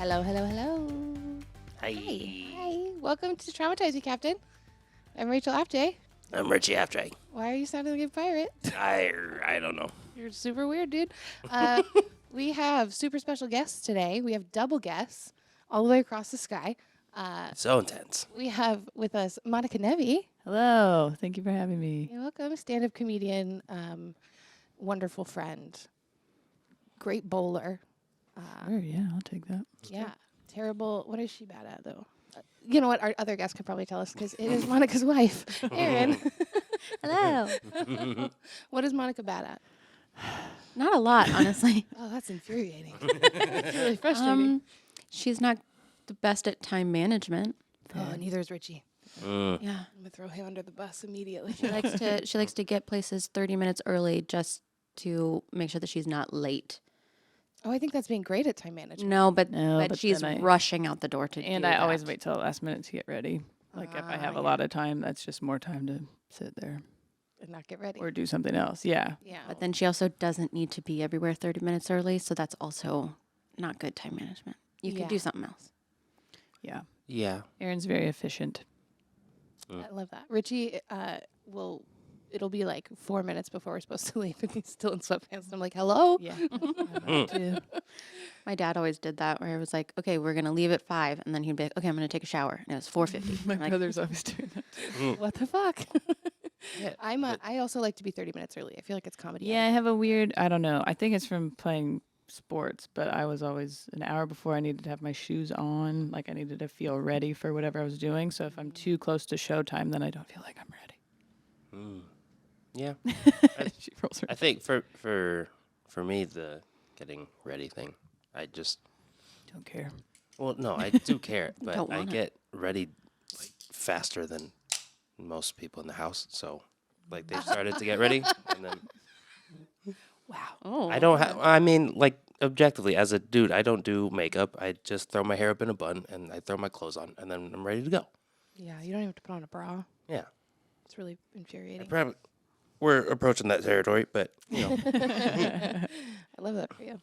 Hello, hello, hello. Hi. Hi. Welcome to Traumatize, Captain. I'm Rachel Aflleje. I'm Richie Aflleje. Why are you sounding like a pirate? I don't know. You're super weird, dude. We have super special guests today. We have double guests all the way across the sky. So intense. We have with us Monica Nevi. Hello. Thank you for having me. You're welcome. Stand-up comedian, wonderful friend, great bowler. Sure, yeah, I'll take that. Yeah. Terrible. What is she bad at, though? You know what? Our other guest could probably tell us because it is Monica's wife, Aryn. Hello. What is Monica bad at? Not a lot, honestly. Oh, that's infuriating. It's really frustrating. She's not the best at time management. Oh, neither is Richie. Yeah. I'm gonna throw him under the bus immediately. She likes to get places 30 minutes early just to make sure that she's not late. Oh, I think that's being great at time management. No, but but she's then rushing out the door to And do I always that. wait till the last minute to get ready. Like if I have yeah. a lot of time, that's just more time to sit there And not get ready. or do something else. Yeah. Yeah. But then she also doesn't need to be everywhere 30 minutes early, so that's also not good time management. You Yeah. could do something else. Yeah. Yeah. Aaron's very efficient. I love that. Richie it'll be like 4 minutes before we're supposed to leave and he's still in sweatpants. And I'm like, hello? Yeah. I do. My dad always did that where it was like, okay, we're going to leave at 5. And then he'd be like, okay, I'm going to take a shower. And it was 4:50. My Like, brother's always doing that. What the fuck? Yeah. I also like to be 30 minutes early. I feel like it's comedy. Yeah, I have a weird, I don't know. I think it's from playing sports, but I was always an hour before I needed to have my shoes on. Like I needed to feel ready for whatever I was doing. So if I'm too close to showtime, then I don't feel like I'm ready. Yeah. She rolls her I think for me the getting ready thing, I just don't care. well no, I do care, but Don't I wanna. get ready like faster than most people in the house. So like they started to get ready and then Wow. oh. I don't have I mean like objectively as a dude, I don't do makeup. I just throw my hair up in a bun and I throw my clothes on and then I'm ready to go. Yeah, you don't even have to put on a bra. Yeah. It's really infuriating. Probably we're approaching that territory, but you know. I love that for you.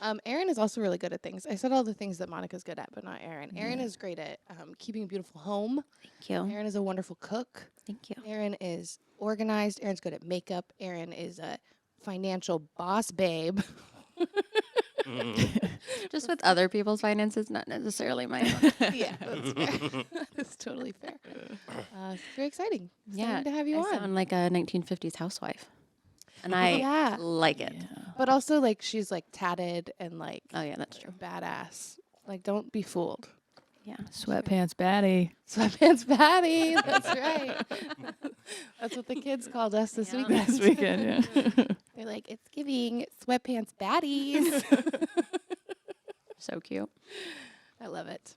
Aryn is also really good at things. I said all the things that Monica's good at, but not Aryn. Aryn is great at keeping a beautiful home. Thank you. Aryn is a wonderful cook. Thank you. Aryn is organized. Aryn's good at makeup. Aryn is a financial boss babe. Just with other people's finances, not necessarily my own. Yeah, that's fair. That's totally fair. It's very exciting. Yeah, Exciting to have you I on. sound like a 1950s housewife, and I Yeah. like it. But also, like, she's like tatted and like Oh yeah, that's true. badass. Like, don't be fooled. Yeah, Sweatpants baddie. Sweatpants Patty. That's right. That's what the kids called us this Yeah. weekend. This weekend, yeah. They're like, it's giving sweatpants baddies. so cute. I love it.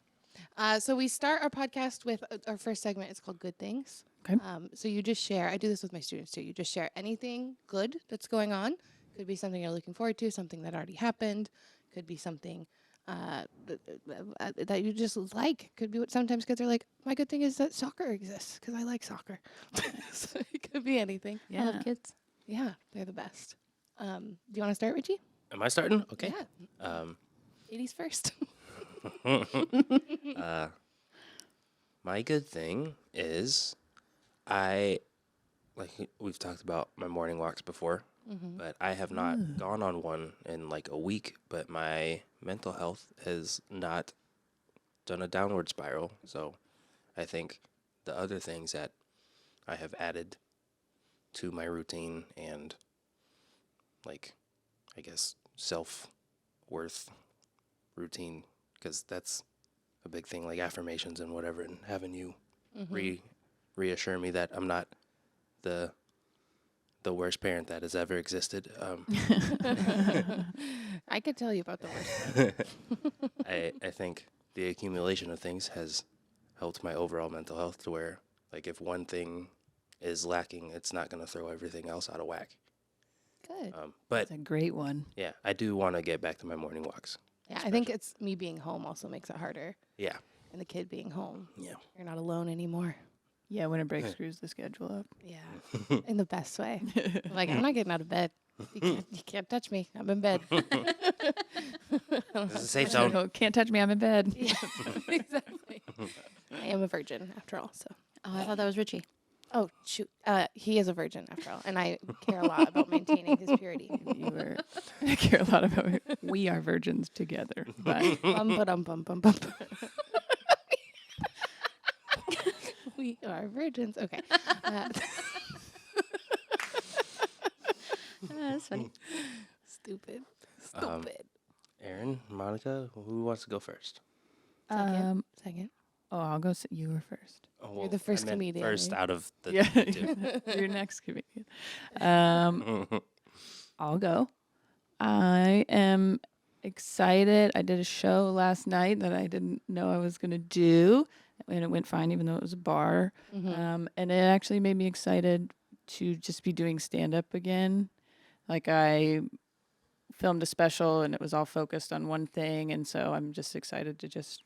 So we start our podcast with our first segment. It's called Good Things. Okay. So you just share. I do this with my students too. You just share anything good that's going on. Could be something you're looking forward to, something that already happened. Could be something that you just like. Could be what sometimes kids are like, my good thing is that soccer exists because I like soccer. So it could be anything. I Yeah. love kids. Yeah, they're the best. Do you want to start, Richie? Am I starting? Okay. Yeah. Ladies first. My good thing is I like we've talked about my morning walks before, but I have not gone on one in like a week, but my mental health has not done a downward spiral. So I think the other things that I have added to my routine and like I guess self-worth routine, because that's a big thing, like affirmations and whatever, and having you reassure me that I'm not the worst parent that has ever existed. I could tell you about the worst. I think the accumulation of things has helped my overall mental health to where, like, if one thing is lacking, it's not going to throw everything else out of whack. Good. But It's a great one. yeah, I do want to get back to my morning walks. Yeah, I think it's me being home also makes it harder. Yeah. And the kid being home. Yeah. You're not alone anymore. Yeah, winter break screws the schedule up. Yeah. In the best way. I'm like, I'm not getting out of bed. You can't touch me. I'm in bed. This is a safe zone. Oh, can't touch me. I'm in bed. Yeah, exactly. I am a virgin after all, so. Oh, I thought that was Richie. Oh, shoot. He is a virgin after all, and I care a lot about maintaining his purity. I care a lot about it. We are virgins together. But Bum, ba-dum, bum, bum, bum. We are virgins. Okay. That's funny. Stupid. Um, Stupid. Aryn, Monica, who wants to go first? Second. I'll go. You were first. Oh, You're the first I meant comedian, First right? out of the Yeah, two. your next comedian. I'll go. I am excited. I did a show last night that I didn't know I was going to do, and it went fine, even though it was a bar. And it actually made me excited to just be doing stand-up again. Like, I filmed a special, and it was all focused on one thing, and so I'm just excited to just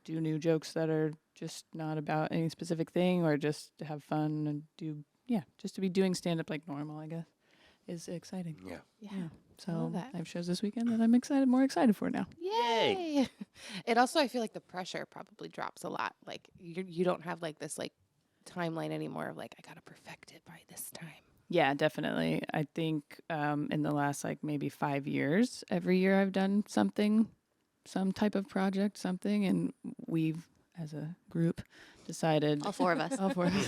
do new jokes that are just not about any specific thing, or just to have fun and just to be doing stand-up like normal, I guess, is exciting. Yeah. Yeah. So that. I have shows this weekend that I'm more excited for now. Yay! It also, I feel like the pressure probably drops a lot. Like you don't have like this like timeline anymore of like I gotta perfect it by this time. Yeah, definitely. I think in the last like maybe 5 years, every year I've done something, some type of project, something, and we've, as a group, decided. All four of us. All four of us.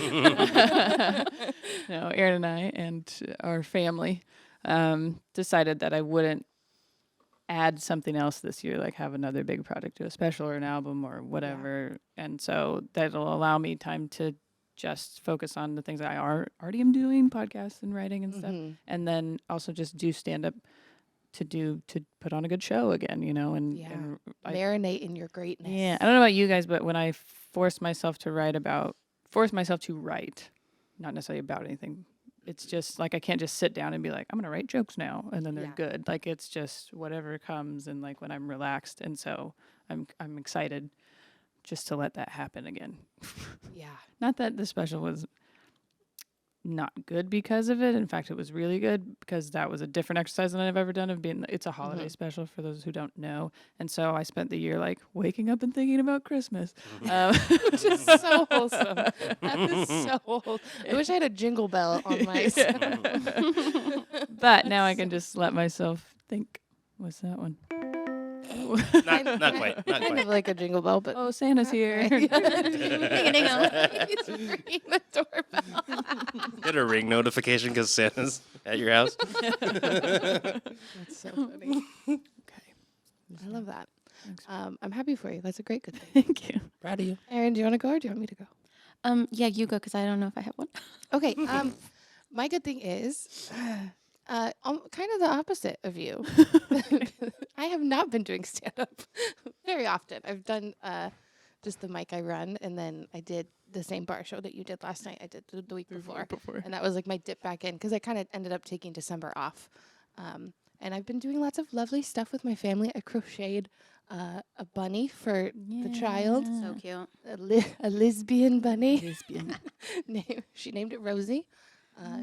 No, Aryn and I and our family decided that I wouldn't add something else this year, like have another big project, do a special or an album or whatever. And so that'll allow me time to just focus on the things that I already am doing, podcasts and writing and stuff. And then also just do stand up to put on a good show again, and Marinate in your greatness. yeah, I don't know about you guys, but when I force myself to write, not necessarily about anything, it's just like I can't just sit down and be like, I'm gonna write jokes now, and then they're good. Like it's just whatever comes, and like when I'm relaxed, and so I'm excited just to let that happen again. Yeah. Not that the special was not good because of it. In fact, it was really good because that was a different exercise than I've ever done. It's a holiday special for those who don't know, and so I spent the year like waking up and thinking about Christmas, Which is so wholesome. That is so wholesome. I wish I had a jingle bell on my. But now I can just let myself think. What's that one? Not quite. Not Kind quite. of like a jingle bell, but Oh, Santa's here. He's ringing the doorbell. Get a ring notification because Santa's at your house. That's so funny. Okay. I love that. I'm happy for you. That's a great good thing. Thank you. Proud of you. Aryn, do you want to go or do you want me to go? Yeah, you go because I don't know if I have one. Okay. My good thing is kind of the opposite of you. I have not been doing stand-up very often. I've done just the mic I run, and then I did the same bar show that you did last night. I did the week before. And that was like my dip back in because I kind of ended up taking December off. And I've been doing lots of lovely stuff with my family. I crocheted a bunny for the child, So cute. a lesbian bunny. Lesbian. She named it Rosie.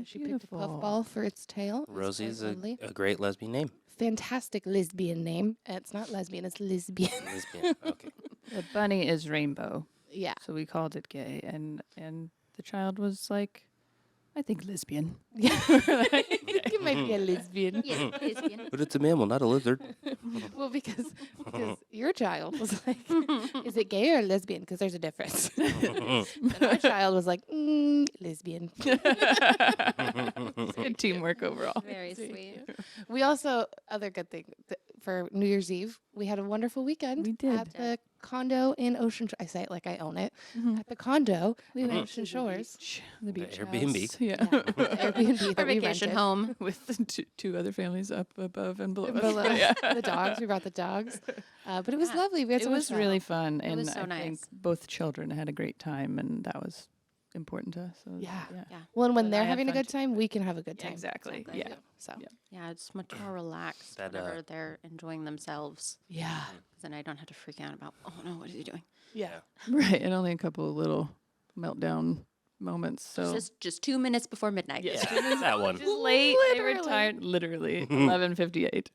She picked a puffball for its tail. It was Rosie's quite a lovely. great lesbian name. Fantastic lesbian name. It's not lesbian, it's lesbian. Lesbian. Okay. The bunny is rainbow, Yeah. so we called it gay, and the child was like, I think lesbian. Yeah. You might be a lesbian. Yeah, lesbian. But it's a mammal, not a lizard. Well, because your child was like, is it gay or lesbian? Because there's a difference. And our child was like, lesbian. Good teamwork overall. Very sweet. We also, other good thing, for New Year's Eve, we had a wonderful weekend. We did. At the condo in Ocean I say it like I own it. At the condo in Ocean Shores. The beach Airbnb. house. Yeah. Airbnb Our that we vacation rented. home. With the two other families up above and below us. Below Yeah. the dogs. We brought the dogs. But it was lovely. We had It so much was fun. really fun, and was so I nice. think both children had a great time, and that was important to us. So Yeah. Yeah. Well, and when And they're I had having a fun good time, we can have a good Yeah, time. exactly. Exactly. Yeah. So Yeah. Yeah, it's much more relaxed That, whenever they're enjoying themselves. yeah. 'Cause then I don't have to freak out about, oh no, what is he doing? Yeah. Right, and only a couple of little meltdown moments. So Just 2 minutes before midnight. Yeah, that one. just late. They were Literally. tired. Literally 11:58.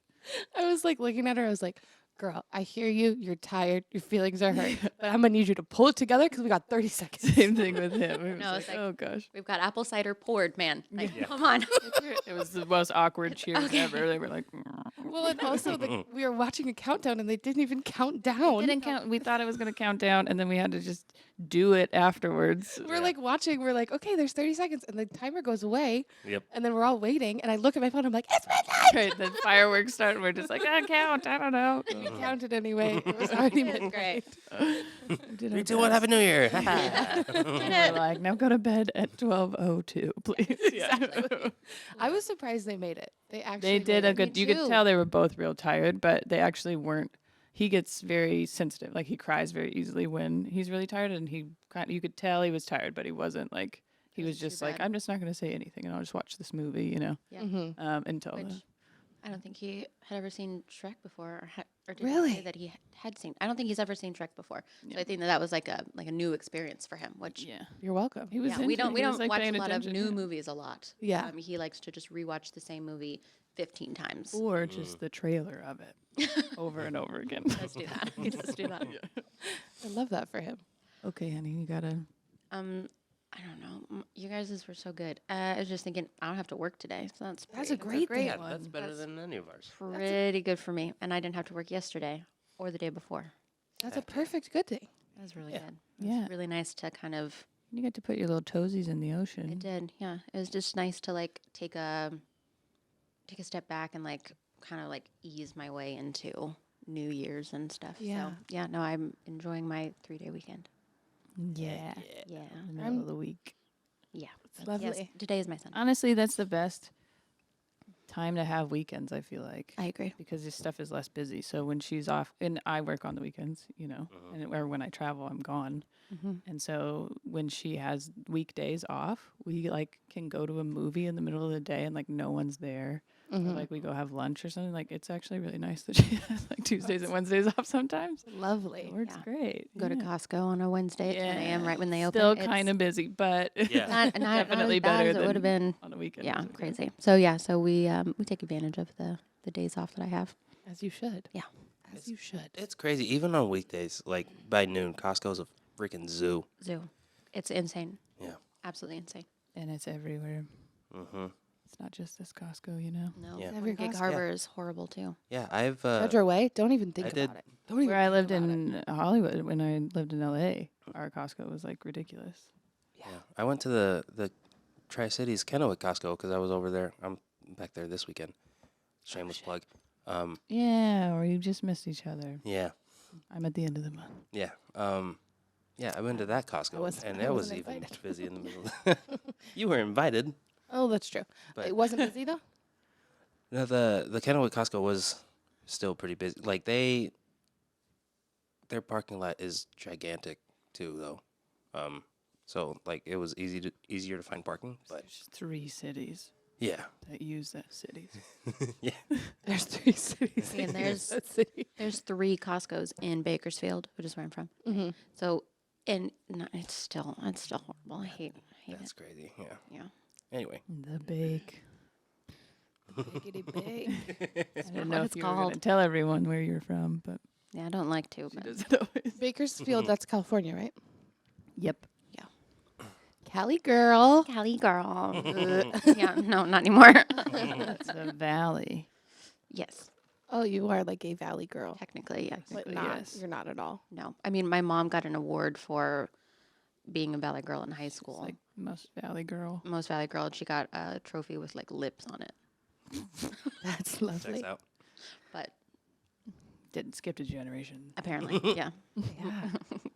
I was like looking at her. I was like, girl, I hear you. You're tired. Your feelings are hurt. But I'm going to need you to pull it together because we got 30 seconds. Same thing with him. He was No, it's like- oh gosh. We've got apple cider poured, man. Like, Yeah. come on. It was the most awkward cheers ever. They were like, Well, and also we were watching a countdown and they didn't even count down. didn't count. We thought it was going to count down, and then we had to just do it afterwards. We're like watching. We're like, okay, there's 30 seconds. And the timer goes away. Yep. And then we're all waiting. And I look at my phone. I'm like, it's midnight. Right, then fireworks started. We're just like, count. I don't know. We counted anyway. It was already It's midnight. great. 3, 2, 1, Happy New Year. We're like, now go to bed at 12:02, please. Exactly. I was surprised they made it. They actually They did made a it. good. You could tell they were both real tired, but they actually weren't. He gets very sensitive. Like he cries very easily when he's really tired, and you could tell he was tired, but he wasn't like. He was too just like, bad. I'm just not going to say anything, and I'll just watch this movie, Yeah. until. Which I don't think he had ever seen Shrek before, or did Really? he say that he had seen? I don't think he's ever seen Shrek before. So I think that was like a new experience for him. Which Yeah, You're welcome. he was. yeah, we into it. don't He was, like, watch a paying lot of attention, new yeah. movies a lot. Yeah. He likes to just rewatch the same movie 15 times. Or just the trailer of it over and over again. Let's do that. He does do that. I love that for him. Okay, honey, you gotta. I don't know. You guys were so good. I was just thinking I don't have to work today, so that's That's a pretty- great thing. Yeah, that's better than any of ours. pretty good for me. And I didn't have to work yesterday or the day before. That's a perfect good thing. That was really Yeah. good. It was Yeah. really nice to kind of. You get to put your little toesies in the ocean. It did, yeah. It was just nice to like take a step back and like kind of like ease my way into New Year's and stuff. Yeah. So yeah, no, I'm enjoying my 3-day weekend. Yeah. Yeah. In the middle of the week. Yeah. It's lovely. Yes, today is my Sunday. Honestly, that's the best time to have weekends, I feel like. I agree. Because this stuff is less busy. So when she's off, and I work on the weekends, or when I travel, I'm gone. And so when she has weekdays off, we like can go to a movie in the middle of the day and like no one's there. Or like we go have lunch or something. Like it's actually really nice that she has like Tuesdays and Wednesdays off sometimes. Lovely. It works Yeah. great. Go to yeah. Costco on a Wednesday at 10 a.m. right when they open. Still It's kind of busy, but Yeah. not definitely as bad better as it would have than been. on a weekend. Yeah, is okay. crazy. So yeah, so we take advantage of the days off that I have. As you should. Yeah. As you should. It's crazy. Even on weekdays, like by noon, Costco's a freaking zoo. Zoo. It's insane. Yeah. Absolutely insane. And it's everywhere. Mm-hmm. It's not just this Costco, you know. No. Yeah. Every Gig Costco. Harbor is horrible too. Yeah, I've Federal Way. Don't even think I about did- it. Don't even Where I think lived about it. in Hollywood, when I lived in LA, our Costco was like ridiculous. yeah. I went to the Tri-Cities Kennewick Costco because I was over there. I'm back there this weekend. Shameless plug. Yeah, or you just missed each other. Yeah. I'm at the end of the month. Yeah. Yeah, I went to that Costco, wasn't- and I it was wasn't even invited. busy in the middle. You were invited. Oh, that's true. But- It wasn't busy though? No, the Kennewick Costco was still pretty busy. Like their parking lot is gigantic too, though. So like it was easier to find parking, but There's 3 cities yeah, that use that cities. yeah, There's 3 cities. See, and in there's- that city. There's 3 Costco's in Bakersfield, which is where I'm from. Mm-hmm. So, and no, it's still horrible. I hate that's it. crazy. Yeah. Yeah. Anyway, The bake. Biggity big. I don't what know if it's you were going called. to tell everyone where you're from, but Yeah, I don't like to, she but does it always. Bakersfield, that's California, right? Yep. Cali girl. Cali girl. Yeah, no, not anymore. That's the valley. Yes, Oh, you are like a valley girl. technically, yes. But Technically, not. yes. You're not at all. No, I mean, my mom got an award for being a valley girl in high It's school. like most valley girl. Most valley girl, and she got a trophy with like lips on it. That's checks lovely. out. But Didn't skip a generation. apparently, yeah, Yeah.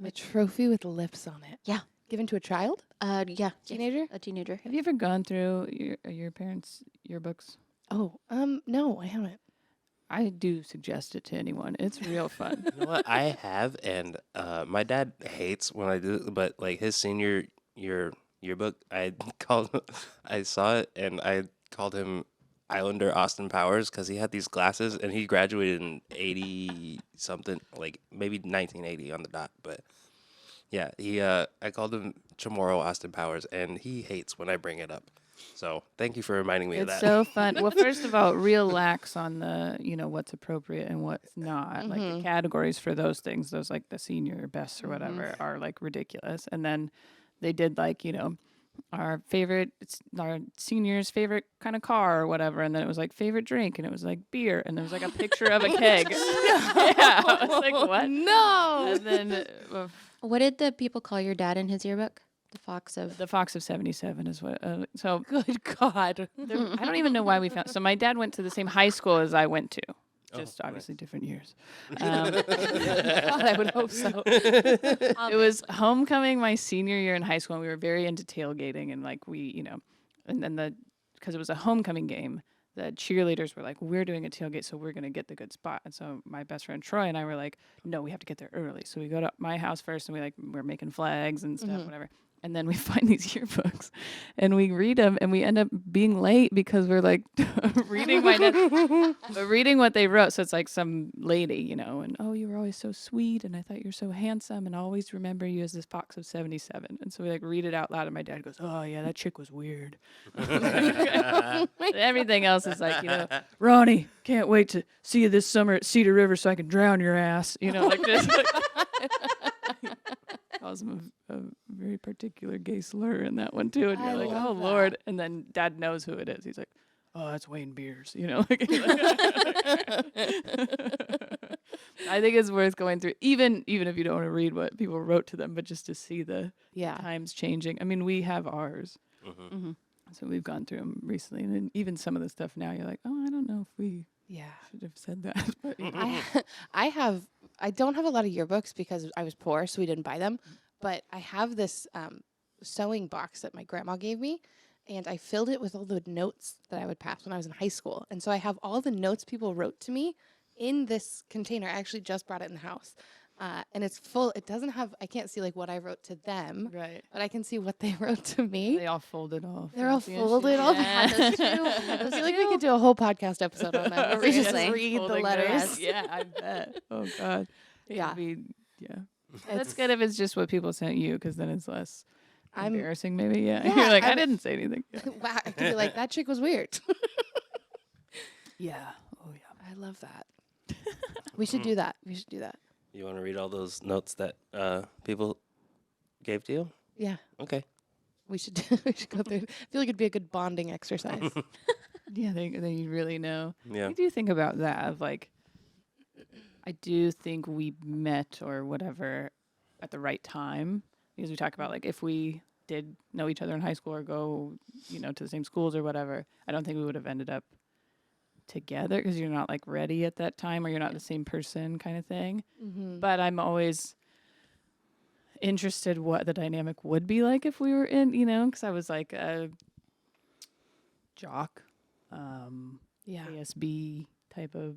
A trophy with lips on it. Yeah. Given to a child? yeah, yes, Teenager? a teenager. Have you ever gone through your parents' yearbooks? Oh, no, I haven't. I do suggest it to anyone. It's real fun. You know what? I have, and my dad hates when I do it, but like his senior yearbook, I saw it, and I called him Islander Austin Powers because he had these glasses, and he graduated in 80 something, like maybe 1980 on the dot, but yeah, I called him Chamorro Austin Powers, and he hates when I bring it up. So thank you for reminding me of It's that. so fun. Well, first of all, real lax on the, what's appropriate and what's not. Like the categories for those things, those like the senior bests or whatever are like ridiculous. And then they did like, our senior's favorite kind of car or whatever. And then it was like favorite drink and it was like beer. And there was like a picture of a keg. Yeah. I was like, what? No. And then What did the people call your dad in his yearbook? The Fox of. the Fox of 77 is what. So Good God. I don't even know why we found. So my dad went to the same high school as I went to, just nice. obviously different years. God, I would hope so. It was homecoming my senior year in high school, and we were very into tailgating, and like and then because it was a homecoming game, the cheerleaders were like, "We're doing a tailgate, so we're gonna get the good spot." And so my best friend Troy and I were like, "No, we have to get there early." So we go to my house first, and we're making flags and stuff, whatever. And then we find these yearbooks and we read them and we end up being late because we're like reading reading what they wrote. So it's like some lady, and oh, you were always so sweet and I thought you were so handsome and I always remember you as this Fox of 77. And so we like read it out loud and my dad goes, "Oh yeah, that chick was weird." Everything else is like, "Ronnie, can't wait to see you this summer at Cedar River so I can drown your ass." Like this. Calls him a very particular gay slur in that one too, and you're like, "Oh Lord!" And then Dad knows who it is. He's like, "Oh, that's Wayne Beers," Like, I think it's worth going through, even if you don't want to read what people wrote to them, but just to see the times changing. I mean, we have ours, so we've gone through them recently, and then even some of the stuff now, you're like, "Oh, I don't know if we should have said that." But, I don't have a lot of yearbooks because I was poor, so we didn't buy them. But I have this sewing box that my grandma gave me, and I filled it with all the notes that I would pass when I was in high school. And so I have all the notes people wrote to me in this container. I actually just brought it in the house. And it's full. It doesn't have, I can't see like what I wrote to them, right. but I can see what they wrote to me. They all folded off. They're all fancy and folded shit. off. Yeah. I feel like we could do a whole podcast episode on that where we just Seriously. read the Folding letters. notes. Yeah, I bet. Oh God. Yeah. That's good if it's just what people sent you, because then it's less I'm- embarrassing. Maybe. Yeah. Yeah, You're like, I I'm- didn't say anything. Wow, I could be like, that chick was weird. Yeah. Oh yeah. I love that. We should do that. You want to read all those notes that people gave to you? Yeah. Okay. We should go through. I feel like it'd be a good bonding exercise. Yeah. Then you really know. Yeah. I do think about that. Of like, I do think we met or whatever at the right time, because we talk about like if we did know each other in high school or go, to the same schools or whatever, I don't think we would have ended up together because you're not like ready at that time or you're not the same person kind of thing. But I'm always interested what the dynamic would be like if we were in, because I was like a jock, Yeah. ASB type of,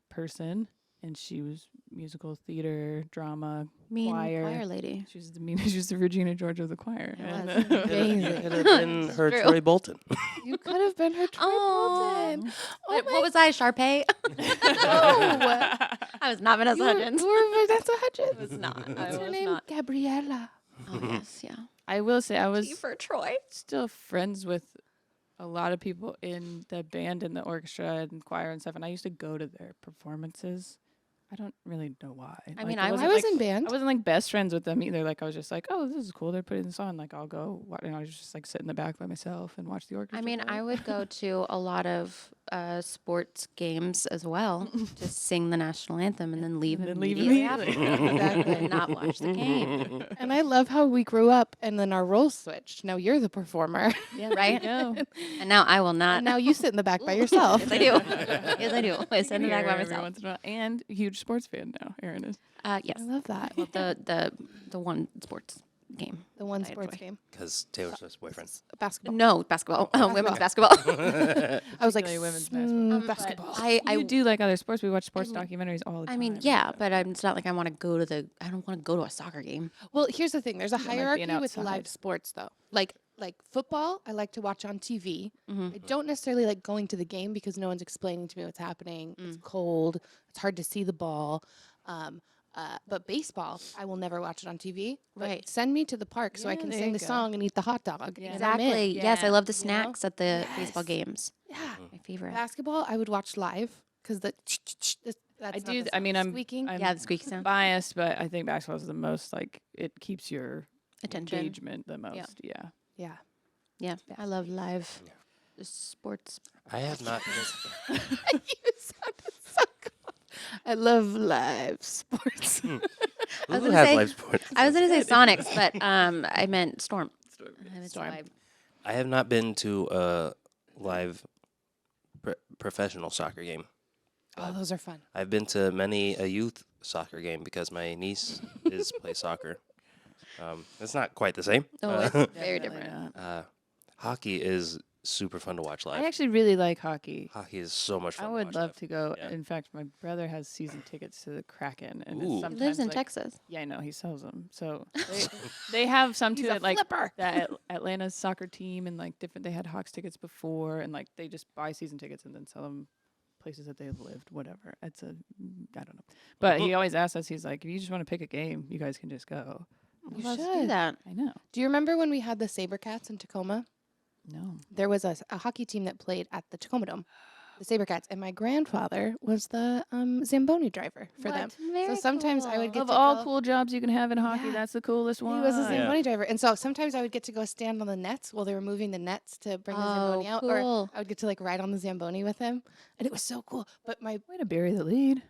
person. And she was musical theater, drama, choir. lady. She was she was the Regina George of the choir. It And, was amazing. Could have been her True. Troy Bolton. You could have been her Troy Bolton. Oh What was I, Sharpay? no! I was not Vanessa Hudgens. You were Vanessa Hudgens. I was not. What's I her was name? not. Gabriella. Oh, yes, yeah. I will say I was T for Troy. still friends with a lot of people in the band and the orchestra and choir and stuff, and I used to go to their performances. I don't really know why. I mean, it I wasn't I was like- in band. I wasn't like best friends with them either. Like I was just like, oh, this is cool. They're putting this on. Like I'll go. I was just like sit in the back by myself and watch the orchestra. I mean, play. I would go to a lot of sports games as well to sing the national anthem and then leave And then leave immediately immediately. after and not watch the game. And I love how we grew up and then our roles switched. Now you're the performer. yeah, right? No. And now I will not. And now you sit in the back by yourself. Yes, I do. Yes, I do. I sit in the back by Every myself. once in a while. And a huge sports fan now. Aryn is. Yes. I love that. Well, the one sports game. The one I sports enjoy. game. Because Taylor Swift's boyfriend. Basketball. No, basketball. Women's basketball. I was like, Particularly women's basketball. But basketball. I do like other sports. We watch sports I documentaries all the time. I mean, yeah, but it's not like I want to go to I don't want to go to a soccer game. Well, here's the thing. There's a like being hierarchy with live outside. sports, though. Like football, I like to watch on TV. I don't necessarily like going to the game because no one's explaining to me what's happening. It's cold. It's hard to see the ball. But baseball, I will never watch it on TV. But Right. send me to the park so I Yeah, can there sing you the go. song and eat the hot dog. Yeah. and I'm in. Exactly. Yes, I Yeah. love the You know? snacks at the baseball Yes. games. Yeah. My favorite. Basketball, I would watch live because that's I not do. the I mean, sound. I'm squeaking. I'm Yeah, the squeaky sound. biased, but I think basketball is the most like it keeps your Attention. engagement the most. Yeah. Yeah. Yeah, I love live sports. I have not. You sounded so cool. I love live sports. Who gonna has say- live sports? I was gonna say Sonics, but I meant Storm. It's Storm. live. I have not been to a live professional soccer game. Oh, those are fun. I've been to many a youth soccer game because my niece is plays soccer. It's not quite the same. Oh, it's very Definitely different. not. Hockey is super fun to watch live. I actually really like hockey. Hockey is so much fun. I to would watch love live. to go. Yeah. In fact, my brother has season tickets to the Kraken, and Ooh. it's He He sometimes lives in like, Texas. Yeah, I know he sells them. So they have some He's to a it, like flipper. that Atlanta soccer team, and like different. They had Hawks tickets before, and like they just buy season tickets and then sell them places that they've lived. Whatever. It's I don't know. But he always asks us. He's like, if you just want to pick a game, you guys can just go. You Let's do should. that. I know. Do you remember when we had the Sabercats in Tacoma? No. There was a hockey team that played at the Tacoma Dome, the Sabercats, and my grandfather was the Zamboni driver for them. So sometimes I would get Of to all go- cool jobs you can have in hockey, Yeah. that's the coolest He one. was a Yeah. Zamboni driver, and so sometimes I would get to go stand on the nets while they were moving the nets to bring the Zamboni out, or cool. I would get to like ride on the Zamboni with him, and it was so cool. But my Way to bury the lead.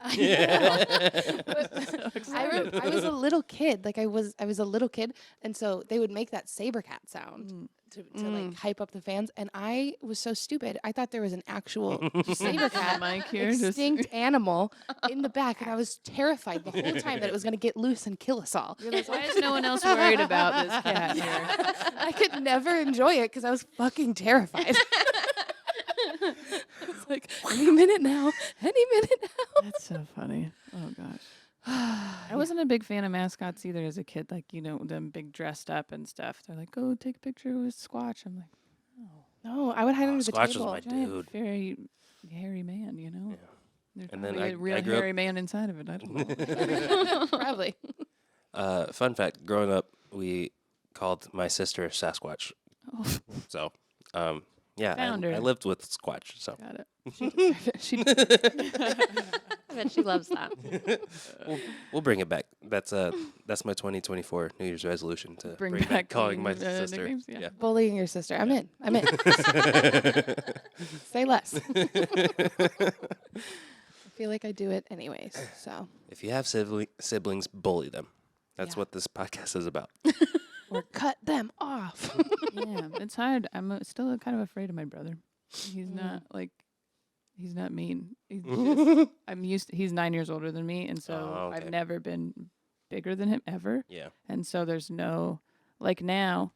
I was a little kid, like I was a little kid, and so they would make that Sabercat sound to like hype up the fans, and I was so stupid. I thought there was an actual Sabercat Mike here just- extinct animal in the back, and I was terrified the whole time that it was going to get loose and kill us all. Why is no one else worried about this cat here? I could never enjoy it because I was fucking terrified. It's like any minute now, any minute now. That's so funny. Oh gosh. I wasn't a big fan of mascots either as a kid. Like, you know, them big dressed up and stuff. They're like, "Go take a picture with Squatch." I'm like, No, I would hide under the Squatch was table. my giant, dude. very hairy man, you know. There's And then probably I- a real I grew up- hairy man inside of it. I don't know. Probably. Fun fact: growing up, we called my sister Sasquatch. Oh, So, yeah, Found her. I lived with Squatch. So got it. She I bet she loves that. we'll bring it back. That's my 2024 New Year's resolution to Bring bring, back calling my calling, sister. nicknames, yeah. bullying your sister. I'm in. I'm in. Say less. I feel like I do it anyways. So If you have siblings, bully them. That's Yeah. what this podcast is about. or cut them off. Yeah, it's hard. I'm still kind of afraid of my brother. He's not like, he's not mean. He's just, he's 9 years older than me, and so Oh, okay. I've never been bigger than him ever. Yeah. And so there's no, like now,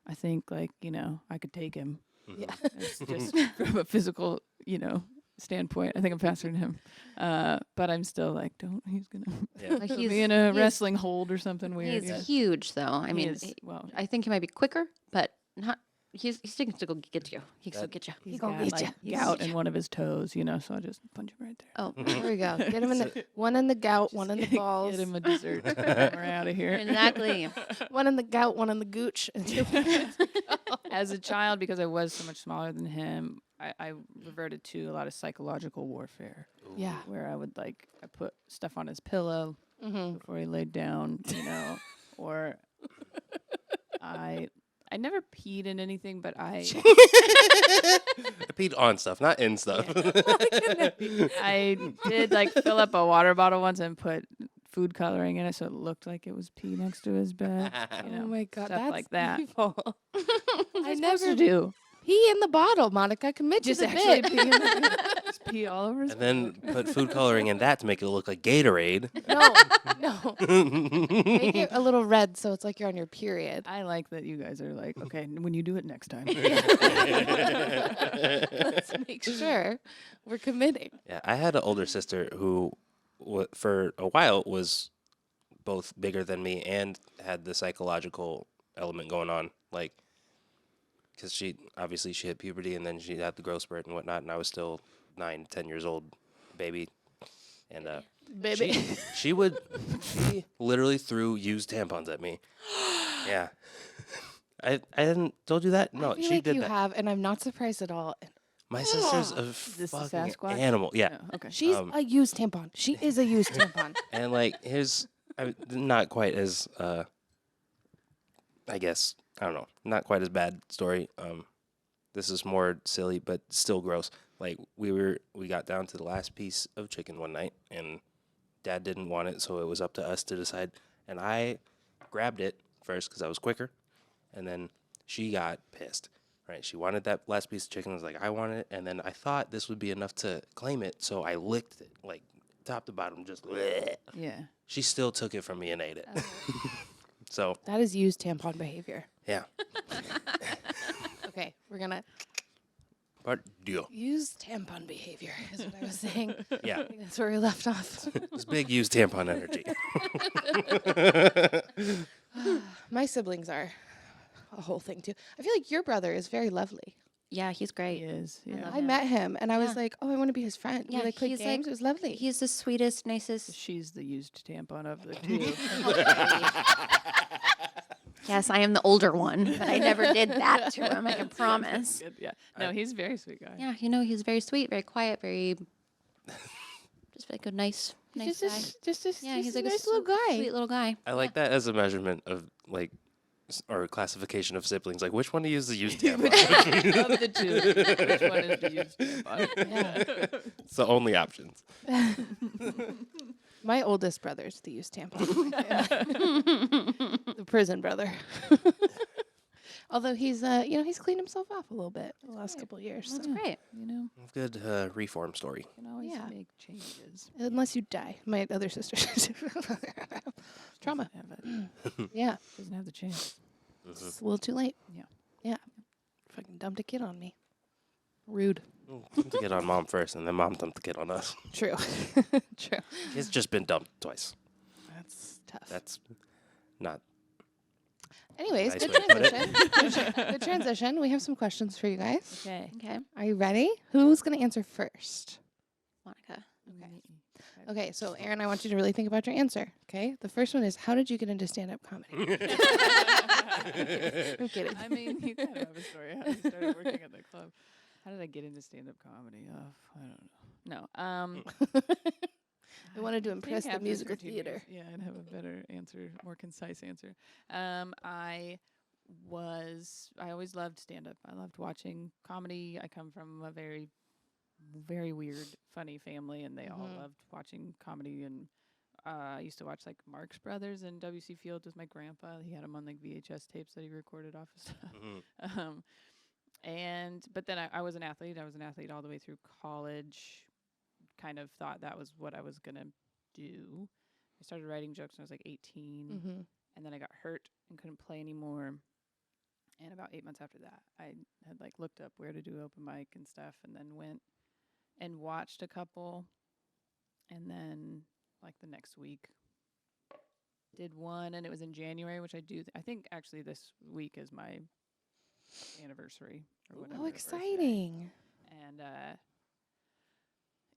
I think like, you know, I could take him. Yeah. It's just from a physical, you know, standpoint. I think I'm faster than him. But I'm still like, he's going Yeah. to Like put he's- me in a he is- wrestling hold or something weird. He's yeah. huge, though. I He mean, is- well, I think he might be quicker, but not. He's still go get you. He can still get you. he's gonna got get ya. like gout in one of his toes, you know, so I just punch him right there. Oh, There we go. Get him in the one in the gout, one in the balls, Get him a dessert. We're out of here. exactly. one in the gout, one in the gooch. As a child, because I was so much smaller than him, I reverted to a lot of psychological warfare, Yeah. where I would like I put stuff on his pillow before he laid down, you know, or I never peed in anything, but I I peed on stuff, not in stuff. I did like fill up a water bottle once and put food coloring in it, so it looked like it was pee next to his bed. You know, Oh my god, stuff that's like that. evil. I Supposed never to do. pee in the bottle, Monica. Commit Just to the actually bit. pee in the just pee all over his And then put food coloring in that to make it look like Gatorade. No. Make it a little red so it's like you're on your period. I like that you guys are like, okay, when you do it next time. Let's make sure we're committing. Yeah, I had an older sister who, for a while, was both bigger than me and had the psychological element going on. Like, because she hit puberty and then she had the growth spurt and whatnot, and I was still 9, 10 years old, baby. And Baby. She literally threw used tampons at me. Yeah. I hadn't told you that? No, I feel she like did you that. have, and I'm not surprised at all. My sister's a Is this the fucking Sasquatch? animal. Yeah. No, okay. She's a used tampon. She is a used tampon. And like not quite as I guess, I don't know, not quite as bad story. This is more silly but still gross. Like we got down to the last piece of chicken one night and Dad didn't want it, so it was up to us to decide. And I grabbed it first because I was quicker, and then she got pissed. Right? She wanted that last piece of chicken. I was like, I want it, and then I thought this would be enough to claim it, so I licked it like top to bottom, just. Bleh. Yeah. She still took it from me and ate it. So That is used tampon behavior. yeah, Okay, we're gonna part deal. use tampon behavior is what I was saying. Yeah, I think that's where we left off. it's big used tampon energy. My siblings are a whole thing too. I feel like your brother is very lovely. Yeah, he's He great. is. Yeah. I met him and I was Yeah. like, oh, I want to be his friend. Yeah, we like played he's, like- games. It was lovely. He's the sweetest, nicest. She's the used tampon of the two. Yes, I am the older one, but I never did that to him. I can promise. Good, yeah. No, he's a very sweet guy. Yeah, he's very sweet, very quiet, very just like a nice guy. Just Yeah, he's he's a like nice a little guy. sweet little guy. I like that as a measurement of like, or classification of siblings. Like, which one to use the used tampon? Of the two, which one is the used tampon? Yeah. It's the only options. My oldest brother's the used tampon. The prison brother. Although he's he's cleaned himself off a little bit the last couple of years. That's So. great. You know, Good reform story. you can always Yeah. make changes. Unless you die. My other sister. Trauma. Doesn't have it. Yeah. Doesn't have the chance. It's a little too late. Yeah. Yeah. Fucking dumped a kid on me. Rude. To get on mom first, and then mom dumped the kid on us. True. True. It's just been dumped twice. That's tough. That's not. Anyways, nice good way to put it. transition. Good transition. We have some questions for you guys. Okay. Okay, Are you ready? Who's going to answer first? Monica. Okay, so Aryn, I want you to really think about your answer. Okay, the first one is, how did you get into stand-up comedy? I'm kidding. I mean, you kind of have a story. How you started working at the club. How did I get into stand-up comedy? Oh, I don't know. No. I wanted to I think impress the after musical 13 theater. years, yeah, I'd have a better answer, more concise answer. I always loved stand-up. I loved watching comedy. I come from a very, very weird, funny family, and they all Mhm. loved watching comedy. And I used to watch like Marx Brothers and W.C. Fields with my grandpa. He had them on like VHS tapes that he recorded off his stuff. Mhm. But then I was an athlete. I was an athlete all the way through college. Kind of thought that was what I was gonna do. I started writing jokes when I was like 18, Mm-hmm. and then I got hurt and couldn't play anymore. And about 8 months after that, I had like looked up where to do open mic and stuff, and then went and watched a couple, and then like the next week did one, and it was in January, which I do. I think actually this week is my anniversary or whatever. Oh, birthday. exciting. And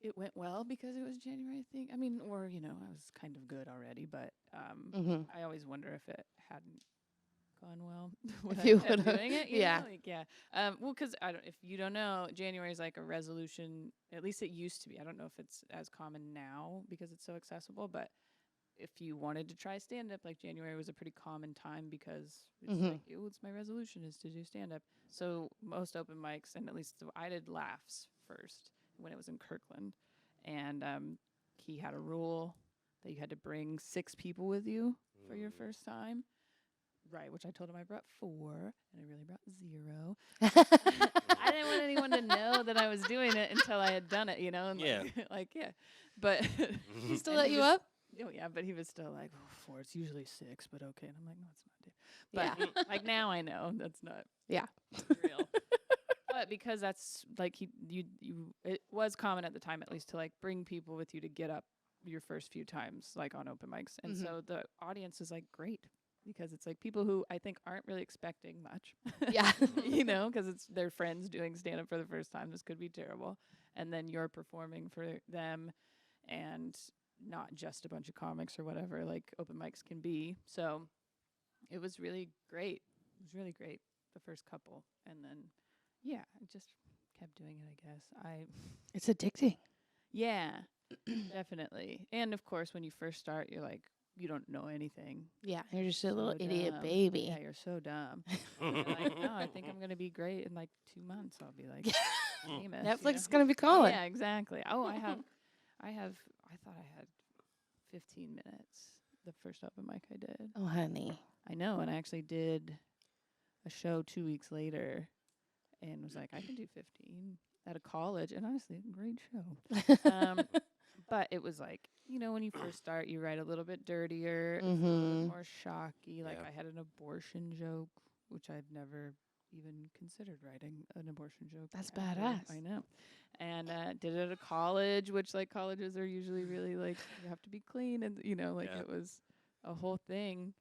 it went well because it was January, I think. I mean, or, I was kind of good already, but Mm-hmm. I always wonder if it hadn't gone well. would If I you kept would've- doing it, yeah. Yeah. Well, because if you don't know, January is like a resolution. At least it used to be. I don't know if it's as common now because it's so accessible, but if you wanted to try stand-up, like January was a pretty common time because it's Mhm. like, it's my resolution is to do stand-up. So most open mics, and at least I did laughs first when it was in Kirkland. And he had a rule that you had to bring 6 people with you for your first time. Right, which I told him I brought 4, and I really brought 0. I didn't want anyone to know that I was doing it until I had done it, And Yeah. yeah. But He still and let he you was- up? Oh yeah, but he was still like, 4. It's usually 6, but okay. And I'm like, no, it's not, dude. But like now I know that's not Yeah. real. But because that's like it was common at the time, at least, to like bring people with you to get up your first few times, like on open mics, and Mhm. so the audience is like great because it's like people who I think aren't really expecting much. Yeah. Because it's their friends doing stand up for the first time. This could be terrible, and then you're performing for them, and not just a bunch of comics or whatever like open mics can be. So it was really great. It was really great the first couple, and then I just kept doing it. I guess It's addicting. yeah, definitely. And of course, when you first start, you're like you don't know anything. Yeah, you're just a little So idiot dumb. baby. Yeah, you're so dumb. You're like, no, I think I'm gonna be great in like 2 months. I'll be like famous. Netflix you is know? gonna be calling. Yeah, exactly. Oh, I thought I had 15 minutes the first open mic I did. Oh, honey. I know, and I actually did a show 2 weeks later, and was like, I can do 15 at a college, and honestly, great show. But it was like, when you first start, you write a little bit dirtier, it's a little bit more shocky. Like Yeah. I had an abortion joke, which I'd never even considered writing an abortion joke. That's ever. badass. I know. And did it at a college, which like colleges are usually really like, you have to be clean. And, Yeah. it was a whole thing.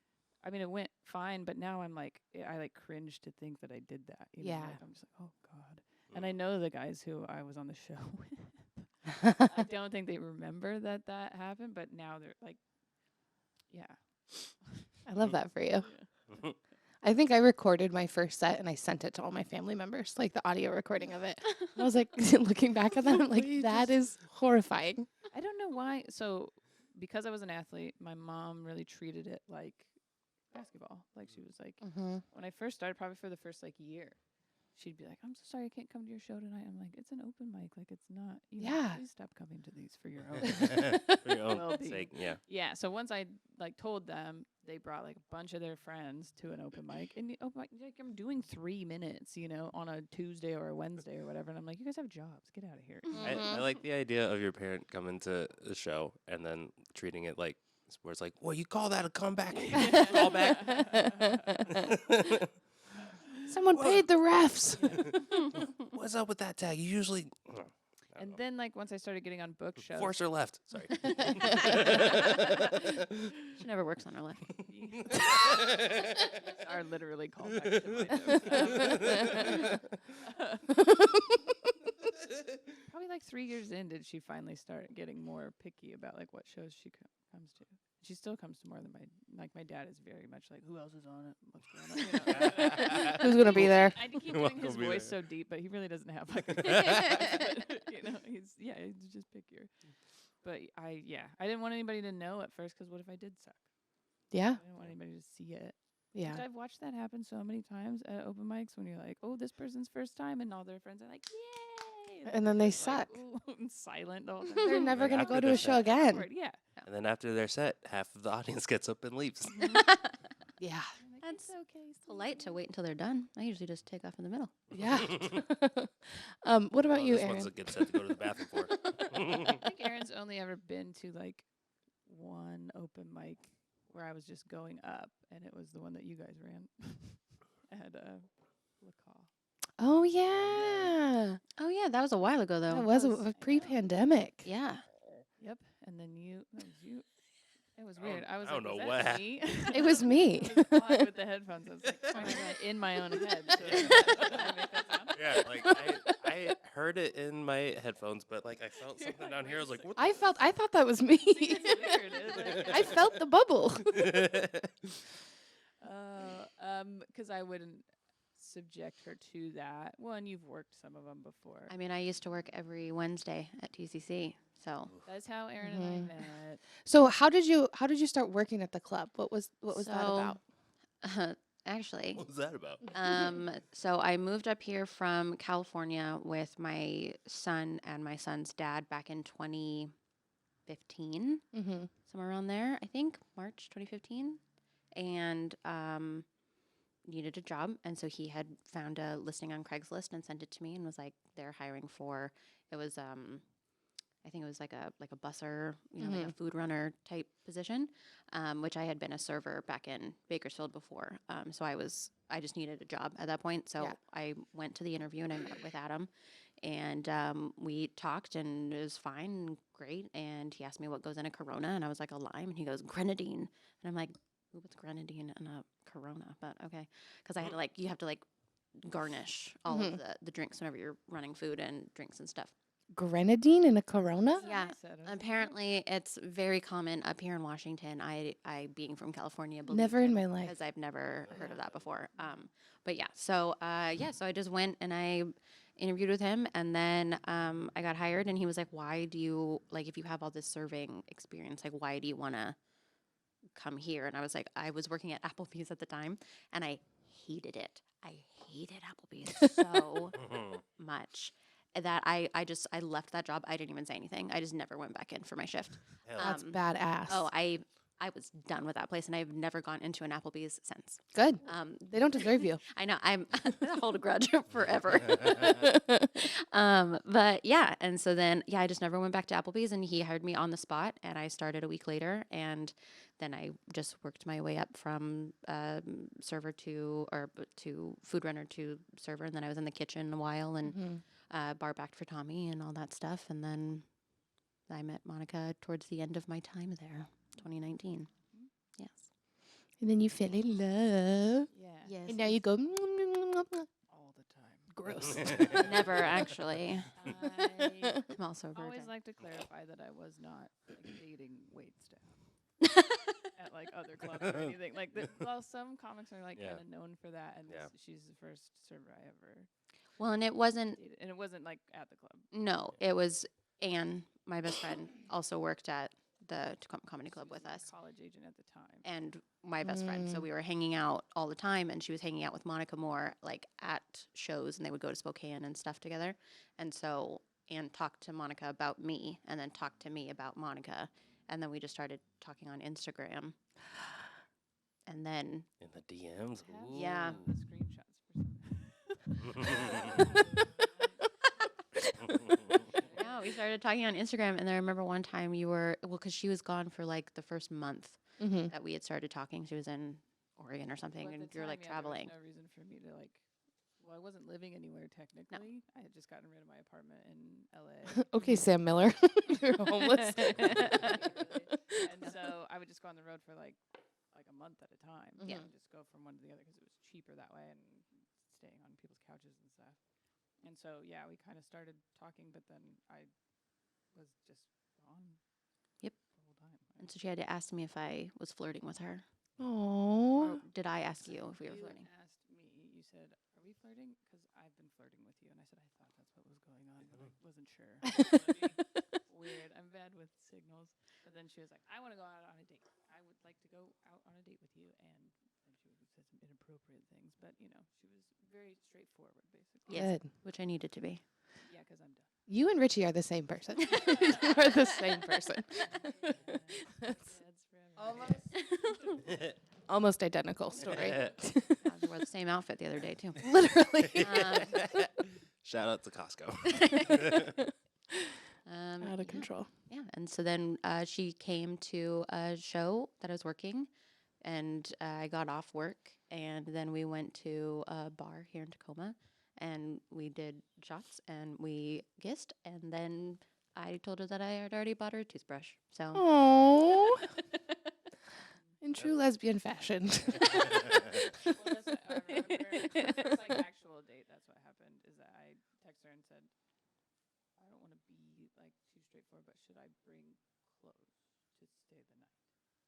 I mean, it went fine, but now I'm like, I like cringe to think that I did that. Yeah. Like, I'm just like, oh God. And I know the guys who I was on the show with. I don't think they remember that happened, but now they're like, yeah. I love that for you. Yeah. I think I recorded my first set and I sent it to all my family members, like the audio recording of it. And I was like, looking back at that, I'm like, that is horrifying. I don't know why. So, because I was an athlete, my mom really treated it like basketball. Like she was like, when I first started, probably for the first like year, she'd be like, I'm so sorry I can't come to your show tonight. I'm like, it's an open mic. Like, it's not. Yeah. Please stop coming to these for your own. For your own Well-being. sake, yeah. Yeah. So once I like told them, they brought like a bunch of their friends to an open mic, and the open mic, like I'm doing 3 minutes, on a Tuesday or a Wednesday or whatever, and I'm like, you guys have jobs, get out of here. I like the idea of your parent coming to the show and then treating it like, where it's like, well, you call that a comeback? Call back? Someone paid the refs. What's up with that tag? You usually... And then like once I started getting on book shows, Force or left. Sorry. She never works on her life. are literally called back to my notes. Probably like 3 years in did she finally start getting more picky about like what shows she comes to. She still comes to more than my dad is very much like, who else is on it? What's going on? Who's going to be there? I keep doing Welcome his be voice there. so deep, but he really doesn't have like a he's just pickier. But I didn't want anybody to know at first because what if I did suck? Yeah. I didn't want anybody to see it. Which Yeah. I've watched that happen so many times at open mics when you're like, oh, this person's first time, and all their friends are like, yay! And then they just like, suck. "Ooh," and silent the whole time. They're never Right going to after go to their a show set. again. Awkward, yeah. And then after their set, half of the audience gets up and leaves. Yeah. I'm like, That's "It's okay. Polite to wait until they're done. I usually just take off in the middle. Yeah. What about you, This one's Aryn? a good set to go to the bathroom for. I think Aaron's only ever been to like one open mic where I was just going up, and it was the one that you guys ran at LaCaw. Oh, yeah. Oh yeah, that was a while ago though. That was was- a pre-pandemic. Yeah. Yep. And then that was you. It was weird. I was I don't like, know was what that me? It was me. It was odd with the headphones. I was like, oh my God, in my own head. So did I make that sound? Yeah, like I heard it in my headphones, but like I felt something down here. I was like, what? I thought that was me. It's weird. It's like, I felt the bubble. because I wouldn't subject her to that. Well, and you've worked some of them before. I mean, I used to work every Wednesday at TCC, so That's how Aaron and I met. So how did you start working at the club? What was that So, about? Actually, What was that about? so I moved up here from California with my son and my son's dad back in 2015, Mm-hmm. somewhere around there, I think, March 2015, and needed a job. And so he had found a listing on Craigslist and sent it to me and was like, they're hiring for, it was, I think it was like a busser, like a food runner type position, which I had been a server back in Bakersfield before. So I just needed a job at that point. So Yeah. I went to the interview and I met with Adam, and we talked and it was fine and great. And he asked me what goes in a Corona, and I was like, a lime, and he goes, grenadine, and I'm like, ooh, what's grenadine in a Corona? But okay, because I had to you have to garnish all of the drinks whenever you're running food and drinks and stuff. Grenadine in a Corona? Yeah. said, I was like, Apparently, it's very common up here in Washington. I being from California, believe Never in it my life. because I've never heard of that before. But yeah, so so I just went and I interviewed with him, and then I got hired, and he was like, "Why do you like if you have all this serving experience? Like, why do you want to come here?" And I was like, I was working at Applebee's at the time, and I hated it. I hated Applebee's so much that I left that job. I didn't even say anything. I just never went back in for my shift. Hell, That's badass. Oh, I was done with that place, and I've never gone into an Applebee's since. Good. Um, They don't deserve you. I know I'm I hold a grudge forever. But yeah, and so then I just never went back to Applebee's, and he hired me on the spot, and I started a week later, and then I just worked my way up from server to food runner to server, and then I was in the kitchen a while and bar backed for Tommy and all that stuff, and then I met Monica towards the end of my time there, 2019. Yes. And then you fell in love. Yeah. Yes. And now you go, All the time. gross. Never actually. I I'm also a virgin. always like to clarify that I was not like, dating wait staff at like other clubs or anything. Like, well, some comics are like Yeah. kind of known for that, and Yeah. she's the first server I ever Well, and it wasn't. dated, and it wasn't like at the club. No, it was Anne, my best friend, also worked at the comedy club with us, College agent at the time. and my best friend. So we were hanging out all the time, and she was hanging out with Monica more, like at shows, and they would go to Spokane and stuff together. And so Anne talked to Monica about me, and then talked to me about Monica, and then we just started talking on Instagram. And then in the DMs. Have Yeah. the screenshots for yeah, we started talking on Instagram, and I remember one time you were because she was gone for like the first month Mm-hmm. that we had started talking. She was in Oregon or something, and you were like traveling. There was no reason for me to like. Well, I wasn't living anywhere technically. I had just gotten rid of my apartment in LA. Okay, Sam Miller. You're homeless. And so I would just go on the road for like a month at a time. Yeah. And just go from one to the other because it was cheaper that way and staying on people's couches and stuff. And so yeah, we kind of started talking, but then I was just gone. Yep. The whole time. And so she had to ask me if I was flirting with her. Oh. Or did I ask you if we were You flirting? asked me. You said, "Are we flirting?" Because I've been flirting with you, and I said I thought that's what was going on, but I wasn't sure. Weird. I'm bad with signals. But then she was like, "I want to go out on a date. I would like to go out on a date with you." And then she said some inappropriate things, but she was very straightforward, basically. Yes. Good. Which I needed to be. Yeah, because I'm done. You and Richie are the same person. You are the same person. That's forever. Almost identical story. We wore the same outfit the other day too. Literally. Shout out to Costco. Out of control. Yeah, and so then she came to a show that I was working, and I got off work, and then we went to a bar here in Tacoma, and we did shots, and we kissed, and then I told her that I had already bought her a toothbrush. So Oh. In true lesbian fashion. Well, that's what I remember. It's like actual date. That's what happened. Is that I texted her and said, "I don't want to be like too straightforward, but should I bring clothes to stay the night?"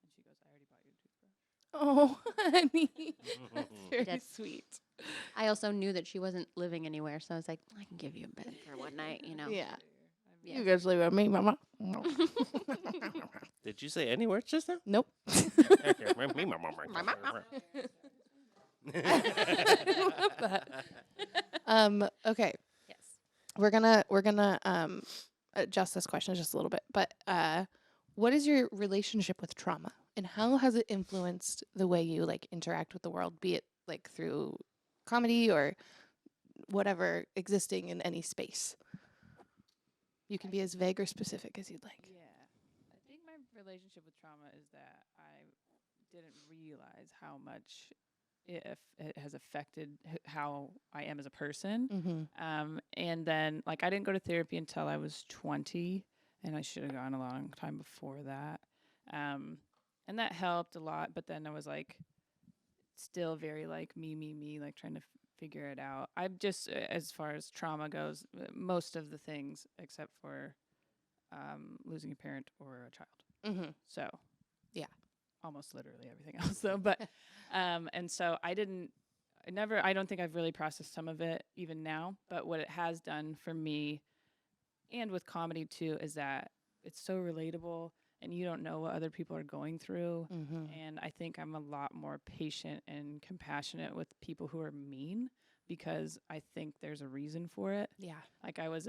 And she goes, "I already bought you a toothbrush." Oh, honey. That's very That's- sweet. I also knew that she wasn't living anywhere, so I was like, I can give you a bed for one night, you know. Yeah. Yeah. You guys live with me, mama. Did you say any words just now? Nope. Okay. Yes. We're gonna adjust this question just a little bit. But what is your relationship with trauma, and how has it influenced the way you like interact with the world, be it like through comedy or whatever existing in any space? You can be as vague or specific as you'd like. Yeah. I think my relationship with trauma is that I didn't realize how much it has affected how I am as a person. Mm-hmm. And then, like, I didn't go to therapy until I was 20, and I should have gone a long time before that. And that helped a lot, but then I was, like, still very, like, me, like, trying to figure it out. I'm just, as far as trauma goes, most of the things except for losing a parent or a child. Mm-hmm. So, Yeah. almost literally everything else though. But, and so I don't think I've really processed some of it even now. But what it has done for me, and with comedy too, is that it's so relatable and you don't know what other people are going through. Mm-hmm. And I think I'm a lot more patient and compassionate with people who are mean because I think there's a reason for it. Yeah. Like I was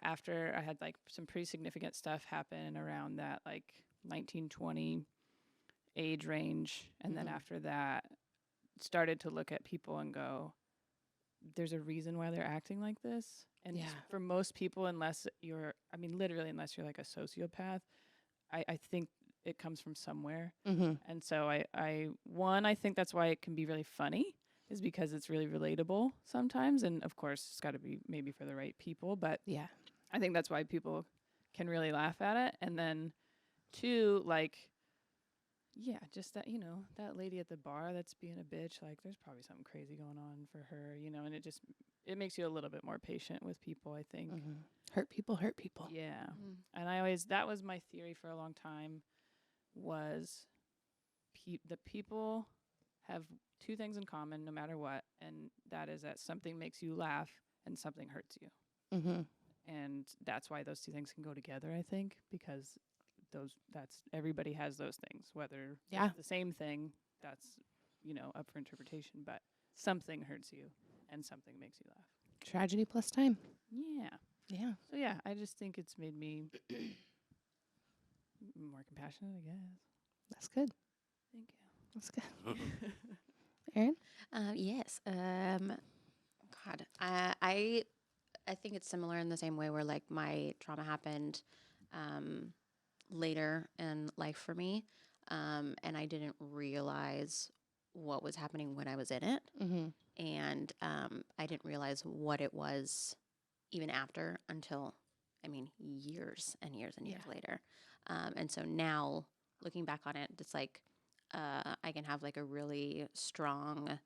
after I had like some pretty significant stuff happen around that like 1920 age range. And then after that, started to look at people and go, there's a reason why they're acting like this. And for most people, unless you're like a sociopath, I think it comes from somewhere. Mm-hmm. And so I think that's why it can be really funny, is because it's really relatable sometimes. And of course, it's got to be maybe for the right people. But Yeah. I think that's why people can really laugh at it. And then two, like, yeah, just that, that lady at the bar that's being a bitch, like there's probably something crazy going on for her, and it makes you a little bit more patient with people, I think. Mm-hmm. Hurt people hurt people. Yeah. And that was my theory for a long time, was the people have two things in common no matter what, and that is that something makes you laugh and something hurts you. Mm-hmm. And that's why those two things can go together, I think, because everybody has those things, whether it's the same thing, that's, up for interpretation, but something hurts you and something makes you laugh. Tragedy plus time. Yeah. Yeah. So yeah, I just think it's made me more compassionate, I guess. That's good. Thank you. That's good. Aryn? Yes. God, I think it's similar in the same way where like my trauma happened later in life for me, and I didn't realize what was happening when I was in it, and I didn't realize what it was even after until, years and years and years later, and so now looking back on it, it's like I can have like a really strong,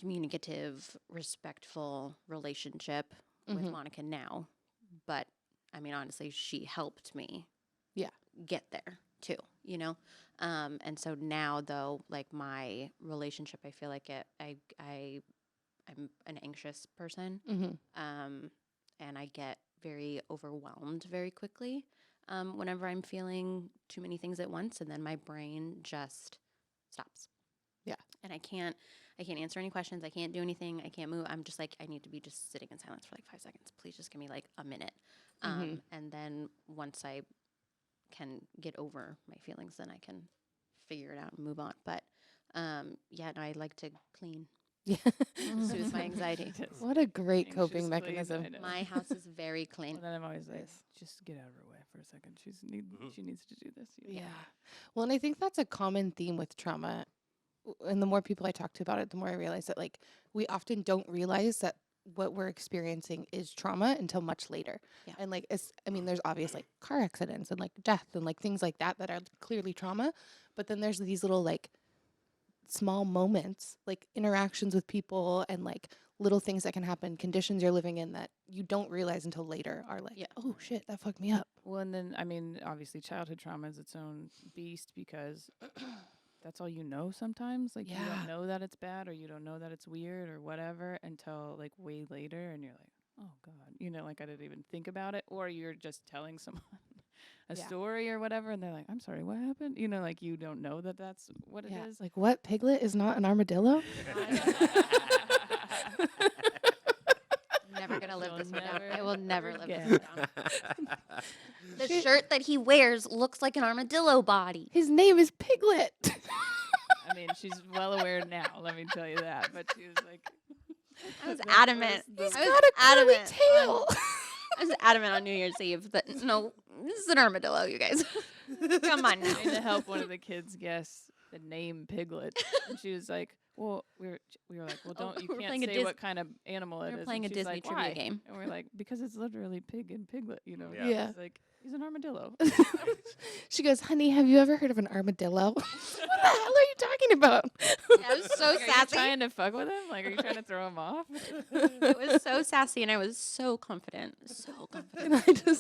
communicative, respectful relationship with Monica now, but honestly, she helped me get there too, and so now though, like my relationship, I feel like I'm an anxious person, and I get very overwhelmed very quickly whenever I'm feeling too many things at once, and then my brain just stops. Yeah. And I can't answer any questions. I can't do anything. I can't move. I'm just like, I need to be just sitting in silence for like 5 seconds. Please just give me like a minute. And then once I can get over my feelings, then I can figure it out and move on. But no, I like to clean. Yeah. Soothe my anxiety. What a great Anxious, coping please, mechanism. I know. My house is very clean. And then I'm always like, just get out of her way for a second. She needs to do this. Yeah. Well, and I think that's a common theme with trauma. And the more people I talk to about it, the more I realize that like we often don't realize that what we're experiencing is trauma until much later. Yeah. And like there's obvious like car accidents and like death and like things like that are clearly trauma, but then there's these little like small moments, like interactions with people and like little things that can happen, conditions you're living in that you don't realize until later are like, oh shit, that fucked me up. Well, and then obviously childhood trauma is its own beast because that's all you know sometimes. Like you don't know that it's bad or you don't know that it's weird or whatever until like way later, and you're like, oh God, like I didn't even think about it. Or you're just telling someone a story or whatever, and they're like, I'm sorry, what happened? Like you don't know that that's what it is. Like, what, Piglet is not an armadillo? Never gonna live this one down. never I will never live forget. this one down. The shirt that he wears looks like an armadillo body. His name is Piglet. She's well aware now, let me tell you that. But she was like, I was adamant. He's I was got a curly adamant tail. I was adamant on New Year's Eve that no, this is an armadillo, you guys. Come on now. trying to help one of the kids guess the name Piglet. And she was like, well, we were like, well, you we're can't playing a say what kind of animal it is. We're playing a And she's Disney like, trivia "Why?" game. And we're like, because it's literally pig and piglet, Yeah. Yeah. It's like, He's an armadillo. She goes, honey, have you ever heard of an armadillo? What the hell are you talking about? I was so Like, are you sassy. trying to fuck with him? Like, are you trying to throw him off? It was so sassy, and I was so confident. So confident. And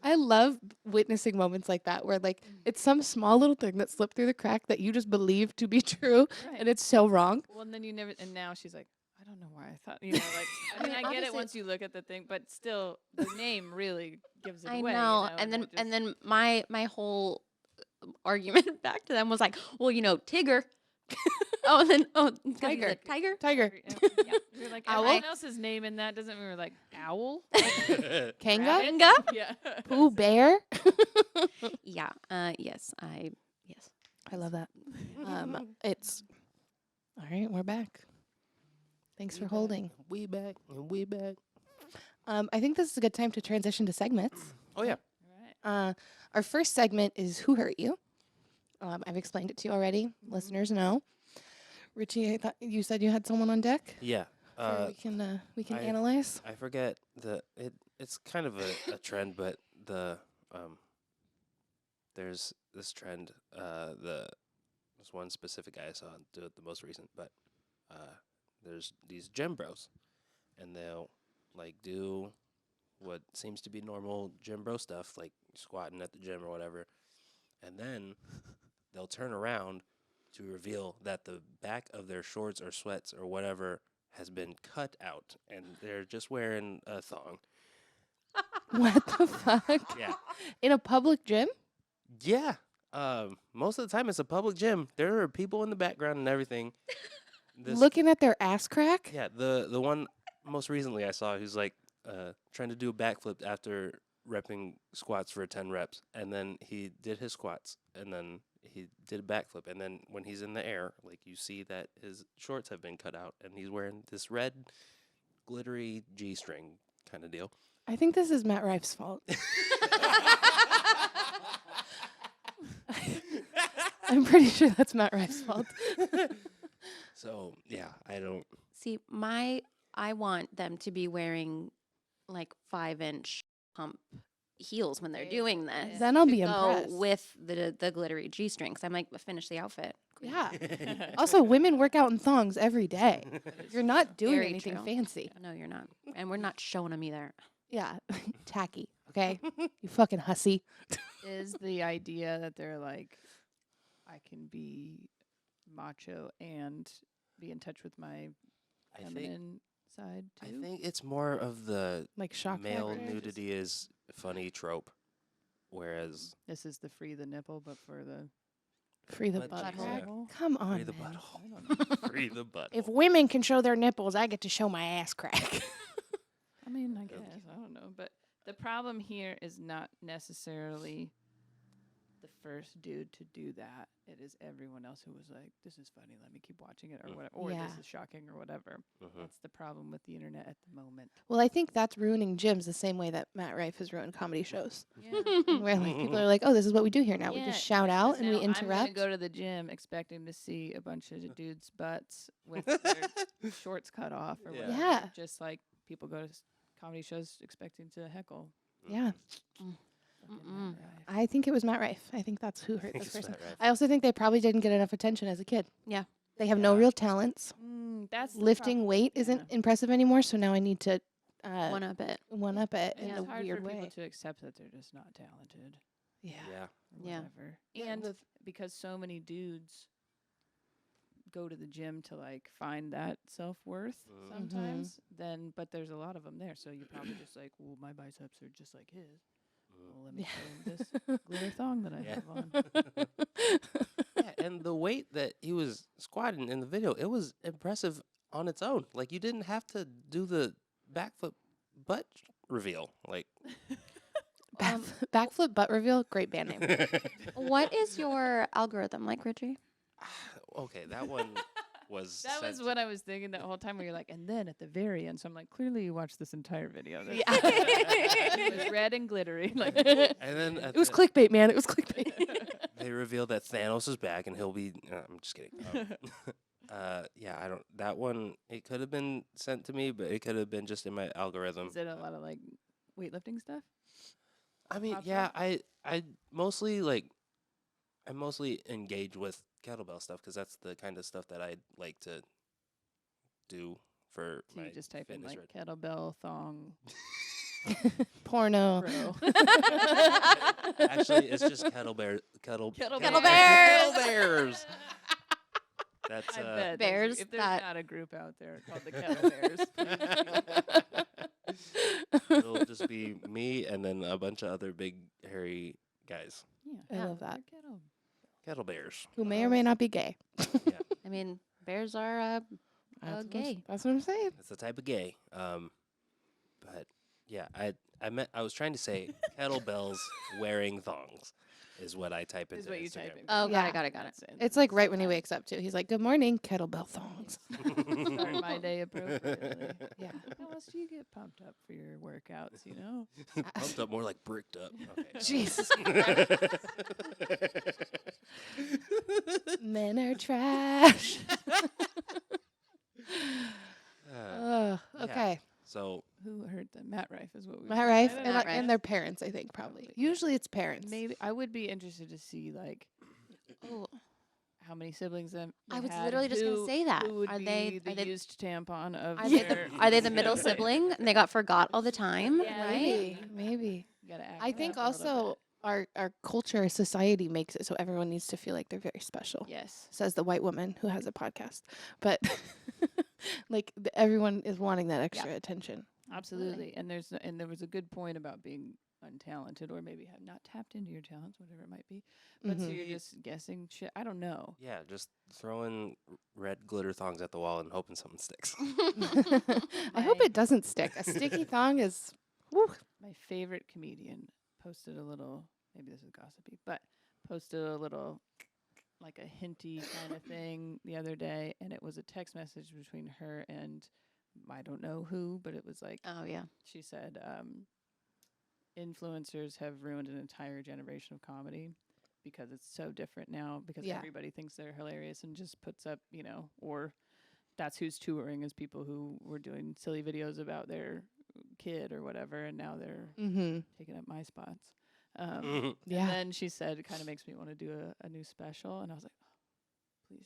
I love witnessing moments like that where like it's some small little thing that slipped through the crack that you just believe to be true, Right. and it's so wrong. Well, and then you never. And now she's like, I don't know why I thought. You know, like I mean, I get it obviously- once you look at the thing, but still, the name really gives it I away. know, You know, and then I just- and then my whole argument back to them was like, well, Tigger. Oh, and then Tiger. Tiger. Tiger. Yeah. You're like Owl? everyone else's name in that doesn't mean we're like owl. Kanga? Rabbit? Kanga? Yeah. Pooh Bear? Yeah. Yes. Yes. I love that. It's all right. We're back. Thanks for holding. We back and we back. I think this is a good time to transition to segments. Oh yeah. Right. Our first segment is Who Hurt You? I've explained it to you already. Listeners know. Richie, I thought you said you had someone on deck. Yeah. We can I- analyze. I forget it's kind of a trend, but there's this trend. There's one specific guy I saw do it the most recent, but there's these gym bros, and they'll like do what seems to be normal gym bro stuff, like squatting at the gym or whatever, and then they'll turn around to reveal that the back of their shorts or sweats or whatever has been cut out, and they're just wearing a thong. What the fuck? Yeah. In a public gym? Yeah. Most of the time it's a public gym. There are people in the background and everything. Looking at their ass crack? Yeah, the one most recently I saw who's like trying to do a backflip after repping squats for 10 reps, and then he did his squats, and then he did a backflip, and then when he's in the air, like you see that his shorts have been cut out, and he's wearing this red glittery G-string kind of deal. I think this is Matt Rife's fault. I'm pretty sure that's Matt Rife's fault. So yeah, I don't. See, I want them to be wearing like 5-inch pump heels when they're Right. doing this. Then I'll to be go impressed. with the glittery G-strings. I'm like, finish the outfit. queen." Yeah. Also, women work out in thongs every day. You're not doing Very anything true. fancy. No, you're not, and we're not showing them either. Yeah. Tacky. Okay. You fucking hussy. Is the idea that they're like, I can be macho and be in touch with my I think feminine side I too? think it's more of the Like shock male factor. nudity is funny trope, whereas This is the free the nipple, but for the Free the Butt butt cheeks, crack. butthole. Come on, free the man. butthole, free the butt. If women can show their nipples, I get to show my ass crack. I mean, I Go. guess I don't know, but the problem here is not necessarily the first dude to do that. It is everyone else who was like, "This is funny. Let me keep watching it," or whatever, or Yeah. "This is shocking," or whatever. That's the problem with the internet at the moment. Well, I think that's ruining gyms the same way that Matt Rife has ruined comedy shows. Where like people are like, "Oh, this is what we do here now. We Yeah, just shout like, out 'cause and we now I'm interrupt." gonna go to the gym expecting to see a bunch of dudes' butts with their shorts cut off, or Yeah. whatever. Yeah. Just like people go to comedy shows expecting to heckle. Yeah. Fucking Mm-mm. Matt Rife. I think it was Matt Rife. I think that's who hurt think this it's person. Matt Rife. I also think they probably didn't get enough attention as a kid. Yeah. They have no Yeah. real talents. That's the Lifting problem. weight isn't Yeah. impressive anymore, so now I need to One up it. one up it And in it's a hard weird for people way. to accept that they're just not talented Yeah. Yeah. or Yeah. whatever. Yeah, And the- because so many dudes go to the gym to like find that self-worth Mhm. sometimes, then but there's a lot of them there, so you're probably just like, well, my biceps are just like his. Well, let me show him this glitter thong that I Yeah. have on. Yeah, and the weight that he was squatting in the video, it was impressive on its own. Like you didn't have to do the backflip butt reveal. Like Backflip butt reveal, great band name. What is your algorithm like, Richie? okay, that one was That was sent- what I was thinking that whole time where you're like, and then at the very end, so I'm like, clearly you watched this entire video. This it was red and glittery. Like, It and then at was the- clickbait, man. It was clickbait. they revealed that Thanos is back and he'll be I'm just kidding. Yeah, I don't that one it could have been sent to me, but it could have been just in my algorithm. is it a lot of like weightlifting stuff? I mean, pops yeah, up? I mostly like I mostly engage with kettlebell stuff because that's the kind of stuff that I like to do for So my you just type in fitness like routine. kettlebell thong Porno. bro. Actually, it's just kettle Kettlebells. bears. That's I bet Bears if there's that- not a group out there called the Kettle Bears, it'll just be me and then a bunch of other big hairy guys. yeah, I love that. they're kettle. Kettle bears. Who may or may not be gay. Yeah, I mean, bears are gay. That's what I'm saying. it's a type of gay. But yeah, I was trying to say kettlebells wearing thongs is what I type into Is what you Instagram. type in. Oh, Yeah. got it. That's it. It's like right when he Sometimes. wakes up too. He's like, "Good morning, kettlebell thongs." Start my day appropriately. Yeah. How else do you get pumped up for your workouts? You know, Pumped up, more like bricked up. Okay. Jesus. Men are trash. Yeah. Okay. So who hurt them? Matt Rife is what we. Matt Rife decided. and, Matt and Rife. their parents, I think, probably. Probably, yeah. Usually it's parents. Maybe I would be interested to see like Oh, how many siblings them. I was had, literally just gonna who- say that. Who would Are be they- the are they- used tampon of are they their are they the middle sibling? sibling and they got forgot all the time? Yeah, Right? Maybe. You gotta act I it think out a little also our culture, society makes it so everyone needs to feel like they're very special. bit. Yes. Says the white woman who has a podcast. But like everyone is wanting that extra attention. Absolutely. And there was a good point about being untalented or maybe have not tapped into your talents, whatever it might be. But so Mhm. you're just guessing shit. I don't know. yeah, just throwing red glitter thongs at the wall and hoping something sticks. I hope My- it doesn't stick. A sticky thong is woo. My favorite comedian posted a little, maybe this is gossipy, but posted a little like a hinty kind of thing the other day, and it was a text message between her and I don't know who, but it was like Oh yeah. she said influencers have ruined an entire generation of comedy because it's so different now because Yeah. everybody thinks they're hilarious and just puts up, or that's who's touring is people who were doing silly videos about their kid or whatever, and now they're Mm-hmm. taking up my spots. Yeah. And then she said it kind of makes me want to do a new special, and I was like, oh,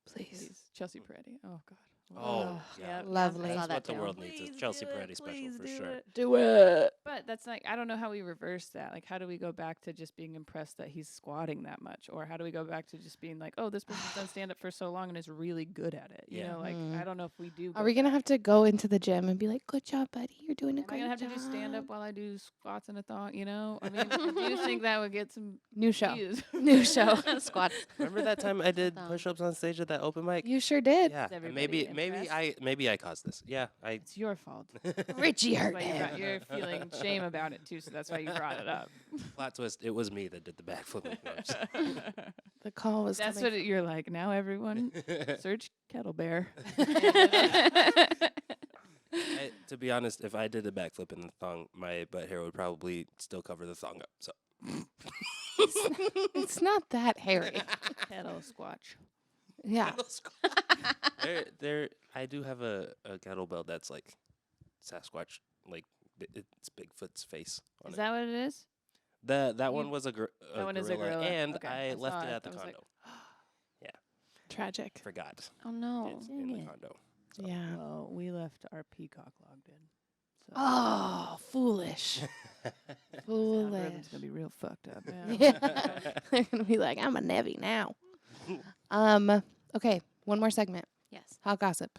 please do, Please. please. Chelsea Peretti. Oh God. Oh, Ugh, yeah. lovely. I saw That's that what the too. world needs is Chelsea Peretti special for sure. Do it. But that's like, I don't know how we reverse that. Like, how do we go back to just being impressed that he's squatting that much? Or how do we go back to just being like, oh, this person's done stand up for so long and is really good at it? You Yeah. know, like, I don't know if we do. Are we gonna have to go into the gym and be like, "Good job, buddy. You're doing a Am I great going to have job." to do stand up while I do squats and a thong? You know? I mean, I do think that would get some New show. views. New show. Squats. Remember that time I did Thong. push-ups on stage at that open mic? You sure did. Yeah, everybody maybe I caused this. Yeah, I. It's your fault. Richie That's hurt why him. you're feeling shame about it, too. So that's why you brought it up. Plot twist: it was me that did the backflip. No, I'm just- The call was That's coming. what you're like. Now everyone search kettle bear. To be honest, if I did a backflip in the thong, my butt hair would probably still cover the thong up. So It's not that hairy. Kettle squatch. Yeah. I do have a kettlebell that's like Sasquatch, like it's Bigfoot's face on Is it. that what it is? That one you- was a that one is a gorilla. and Okay, I I left saw it it. at the I was like, condo. Tragic. Forgot Oh no. it's in the Dang it. condo. Yeah. Well, we left our peacock logged in. So Oh, foolish. the Foolish. algorithm's gonna be real fucked up. Yeah. They're gonna be like, I'm a Nevi now. Okay, one more segment. Yes. Hot gossip.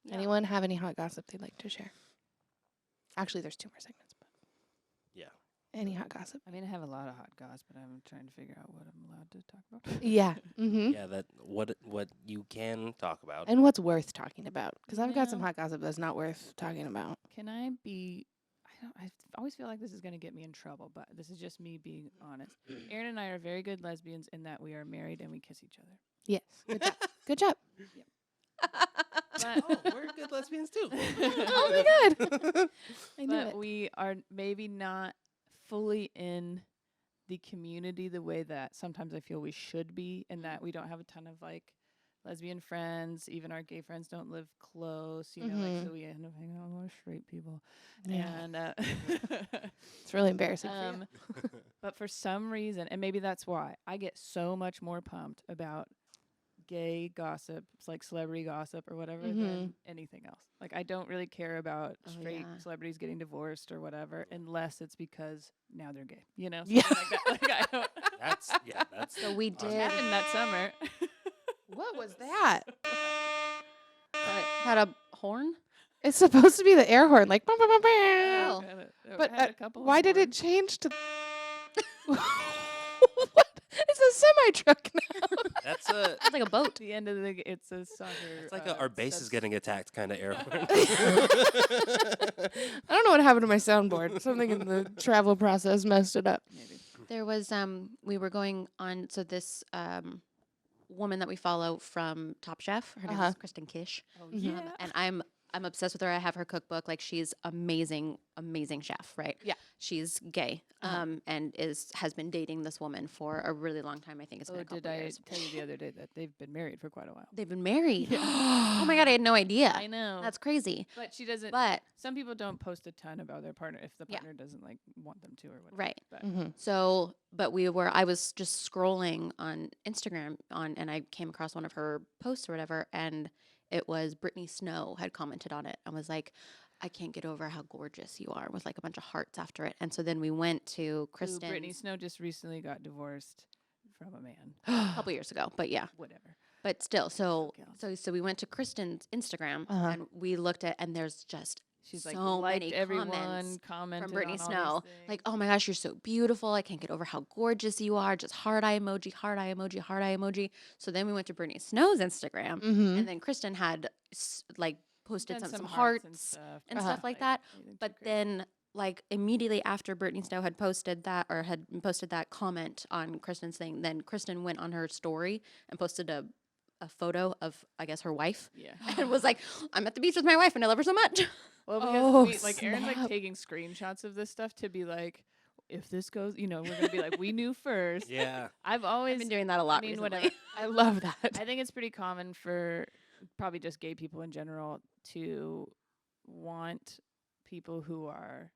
Yeah. Anyone have any hot gossip they'd like to share? Actually, there's 2 more segments, but Yeah. any hot gossip? I mean, I have a lot of hot goss, but I'm trying to figure out what I'm allowed to talk about. Yeah. Mm-hmm. Yeah, that what you can talk about. And what's worth talking about? Because I've got some No. hot gossip that's not worth talking about. Can I be? I always feel like this is going to get me in trouble, but this is just me being honest. Aryn and I are very good lesbians in that we are married and we kiss each other. Yes. Good job. Good job. But, Oh, we're good lesbians too. Oh my god. I knew but it. we are maybe not fully in the community the way that sometimes I feel we should be, and that we don't have a ton of like lesbian friends. Even our gay friends don't live close, you know, like, so we end up hanging out with a lot of straight people. Yeah. And It's really embarrassing for you. but for some reason, and maybe that's why, I get so much more pumped about gay gossip, it's like celebrity gossip or whatever, than anything else. Like, I don't really care about straight celebrities getting divorced or whatever, unless it's because now they're gay, you know, something like that. Like, I don't. That's So we It did. happened that summer. What was that? Had a horn. It's supposed to be the air horn, like. Oh. But Had a couple why of did it horns. change to? What? It's a semi truck now. that's a It's like a boat. The end of the it's a soccer. it's like our base is getting attacked kind of air horn. I don't know what happened to my soundboard. Something in the travel process messed it up. maybe. There was we were going on, so this woman that we follow from Top Chef, her name is Kristen Kish. Oh yeah. And I'm obsessed with her. I have her cookbook. Like, she's amazing chef, right? Yeah. She's gay. And has been dating this woman for a really long time. I think it's been a couple Did I years. tell you the other day that they've been married for quite a while? They've been married. Oh my god, I had no idea. I know. That's crazy. But she doesn't. But Some people don't post a ton about their partner if the Yeah. partner doesn't like want them to or whatever. right. But So, but I was just scrolling on Instagram and I came across one of her posts or whatever, and it was Brittany Snow had commented on it and was like, I can't get over how gorgeous you are, with like a bunch of hearts after it. And so then we went to Kristen Brittany Snow just recently got divorced from a man. a couple years ago, but yeah, Whatever. but still, so counts. so we went to Kristen's Instagram and we looked at, and there's just She's like so liked many everyone, comments commented from Brittany on all Snow, these like, things. oh my gosh, you're so beautiful. I can't get over how gorgeous you are. Just heart eye emoji, heart eye emoji, heart eye emoji. So then we went to Brittany Snow's Instagram, and then Kristen had like posted Done some hearts hearts and and stuff, stuff like that. anything too But crazy. then, like, immediately after Brittany Snow had posted that, or had posted that comment on Kristen's thing, then Kristen went on her story and posted a photo of, I guess, her wife, Yeah. and was like, I'm at the beach with my wife and I love her so much. Well, Oh, because Aaron's like snap. taking screenshots of this stuff to be like, if this goes, you know, we're gonna be like, we knew first. yeah. I've always I've been doing that a lot I mean, recently. whatever. I love that. I think it's pretty common for probably just gay people in general to want people who are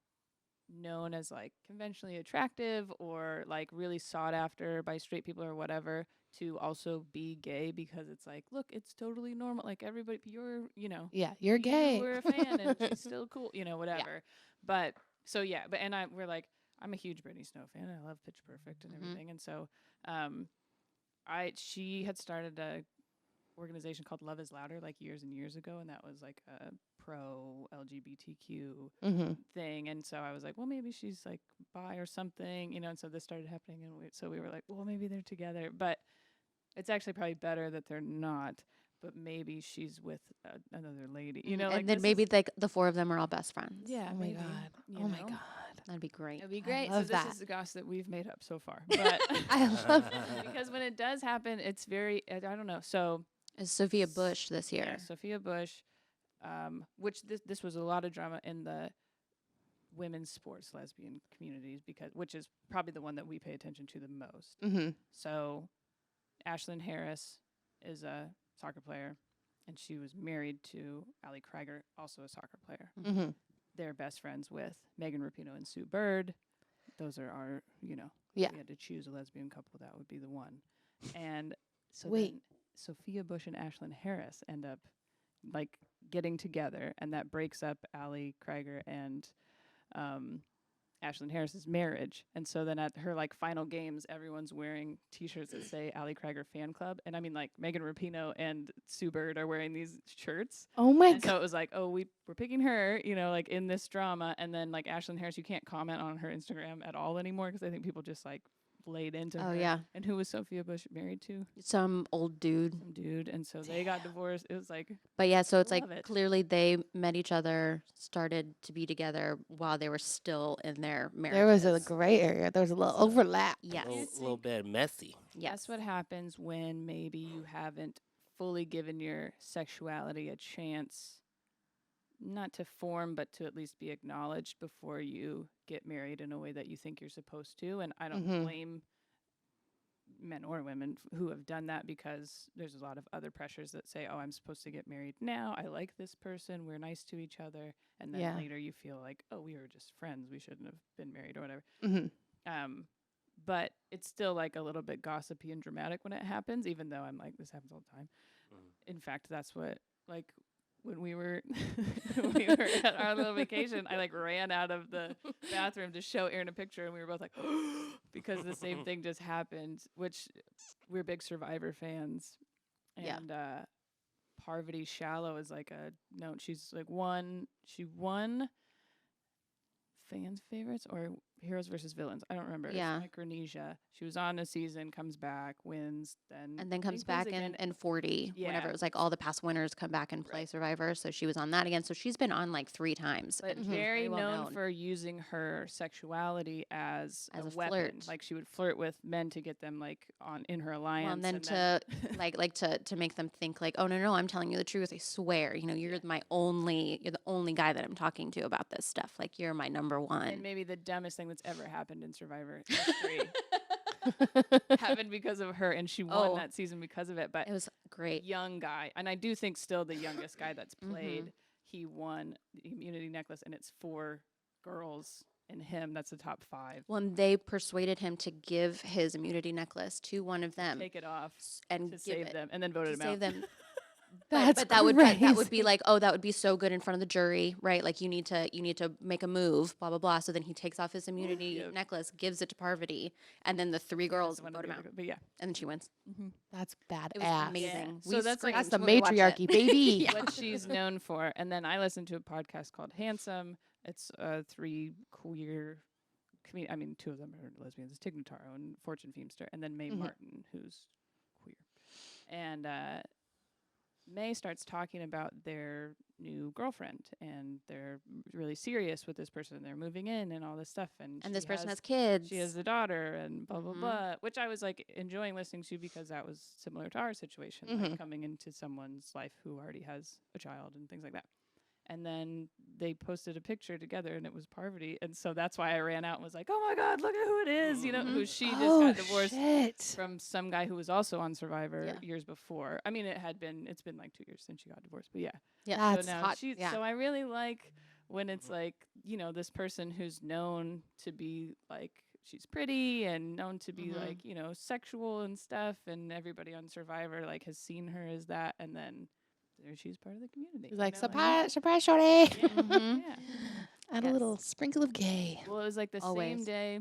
known as like conventionally attractive or like really sought after by straight people or whatever to also be gay, because it's like, look, it's totally normal. Like, everybody, you're, you know, Yeah, you're gay. we're a fan and she's still cool, you know, whatever. But so yeah, but and we're like, I'm a huge Britney Snow fan. I love Pitch Perfect and everything, and so she had started a organization called Love Is Louder like years and years ago, and that was like a pro LGBTQ thing. And so I was like, well, maybe she's like bi or something, you know. And so this started happening, and so we were like, well, maybe they're together. But it's actually probably better that they're not. But maybe she's with another lady, you know. And Like, then this maybe is- like the four of them are all best friends. yeah. Oh my maybe, god. you Oh my know? god. That'd be great. It'd be great. love So that. this is the gossip that we've made up so far. But I love because when it does happen, it's very I don't know. So Is Sophia Bush this year? yeah, Sophia Bush, which this was a lot of drama in the women's sports lesbian communities, which is probably the one that we pay attention to the most. So Ashlyn Harris is a soccer player, and she was married to Ali Krieger, also a soccer player. They're best friends with Megan Rapinoe and Sue Bird. Those are our, you know, Yeah. if we had to choose a lesbian couple, that would be the one. And so Wait. then Sophia Bush and Ashlyn Harris end up like getting together, and that breaks up Ali Krieger and Ashlyn Harris's marriage. And so then at her like final games, everyone's wearing T-shirts that say Ali Krieger Fan Club, and I mean like Megan Rapinoe and Sue Bird are wearing these shirts. Oh my And god. so it was like, oh, we're picking her, you know, like in this drama. And then like Ashlyn Harris, you can't comment on her Instagram at all anymore because I think people just like laid into her. Oh, yeah. And who was Sophia Bush married to? Some old dude. Some dude. And so they got divorced. It was like, But yeah, so it's like Love it. clearly they met each other, started to be together while they were still in their marriage. There was a gray area. There was a little overlap. Yes. little bit messy. Yes. that's what happens when maybe you haven't fully given your sexuality a chance, not to form, but to at least be acknowledged before you get married in a way that you think you're supposed to. And I don't blame men or women who have done that because there's a lot of other pressures that say, oh, I'm supposed to get married now. I like this person. We're nice to each other. And then Yeah. later you feel like, oh, we were just friends. We shouldn't have been married or whatever. Mm-hmm. But it's still like a little bit gossipy and dramatic when it happens, even though I'm like, this happens all the time. In fact, that's what, like, when we were at our little vacation, I like ran out of the bathroom to show Aryn a picture, and we were both like, because the same thing just happened. Which we're big Survivor fans, Yeah. and Parvati Shallow is like she's like she won fans favorites or heroes versus villains. I don't remember. Yeah. It's Micronesia. She was on a season, comes back, wins, then And then comes I think back wins again. in 40, whenever Yeah. it was like all the past winners come back and play Right. Survivor. So she was on that again. So she's been on like 3 times. But and very well known for using her sexuality as As a weapon. flirt. Like she would flirt with men to get them like in her alliance. Well, and then to make them think like, oh no, I'm telling you the truth. I swear, you're the only guy that I'm talking to about this stuff. Like you're my number one. and maybe the dumbest thing that's ever happened in Survivor history happened because of her, and she won Oh. that season because of it. But It was great. young guy, and I do think still the youngest guy that's played, he won the immunity necklace, and it's 4 girls and him. That's the top 5. Well, and they persuaded him to give his immunity necklace to one of them Take it off and to give save it them, and then to voted him save out. them. That's but that would be crazy. like, oh, that would be so good in front of the jury, right? Like you need to make a move, blah blah blah. So then he takes off his immunity Yep. necklace, gives it to Parvati, and then the 3 girls That's one vote of him the- out, But yeah, and then she wins. That's badass. It was amazing. Yeah. So that's like- That's the screamed when we watched it. matriarchy, baby. what she's known for. And then I listened to a podcast called Handsome. It's 3 queer I mean, 2 of them are lesbians. It's Tig Notaro and Fortune Feimster, and then Mae Martin, who's queer. And Mae starts talking about their new girlfriend, and they're really serious with this person. They're moving in and all this stuff. And And this she person has kids. She has a daughter and blah, blah, Mhm. blah, which I was like enjoying listening to because that was similar to our situation, like coming into someone's life who already has a child and things like that. And then they posted a picture together, and it was Parvati. And so that's why I ran out and was like, oh my God, look at who it is, who she just got divorced Shit. from some guy who was also on Survivor Yeah. years before. I mean, it's been like 2 years since she got divorced, but yeah. Yeah, That's so now hot. she, Yeah. so I really like when it's like, this person who's known to be like, she's pretty and known to be like, sexual and stuff. And everybody on Survivor like has seen her as that. And then there she's part of the community. He's like, you know what I mean? surprise, shorty. Yeah. Mhm. Yeah. Add a Yes. little sprinkle of gay. Well, it was like the same Always. day,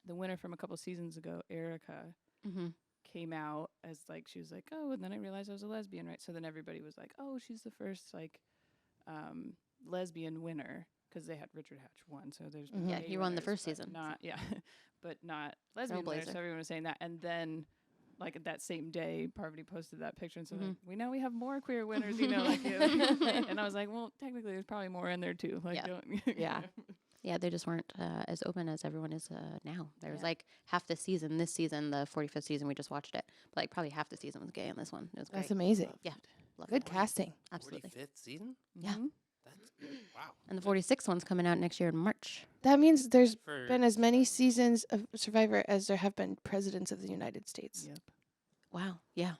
the winner from a couple seasons ago, Erica, Mm-hmm. came out as like, she was like, oh, and then I realized I was a lesbian, right? So then everybody was like, oh, she's the first like lesbian winner, because they had Richard Hatch won. So there's been Yeah, gay he won the winners, first but season. not but not lesbian winners. So Trailblazer. everyone was saying that, and then like that same day, Parvati posted that picture and said, like, Mm-hmm. we know we have more queer winners, like you. And I was like, well, technically, there's probably more in there too. Like, Yeah. don't, Yeah. Yeah, they just weren't as open as everyone is now. There was Yeah. like half the season, this season, the 45th season, we just watched it. But like probably half the season was gay in this one. It was That's great. amazing. Loved Good it. casting. Absolutely. 45th season? Yeah. Mhm. That's wow. And the 46th one's coming out next year in March. That means there's For been as many seasons of Survivor as there have been presidents of the United States. Yep. Wow. Yeah.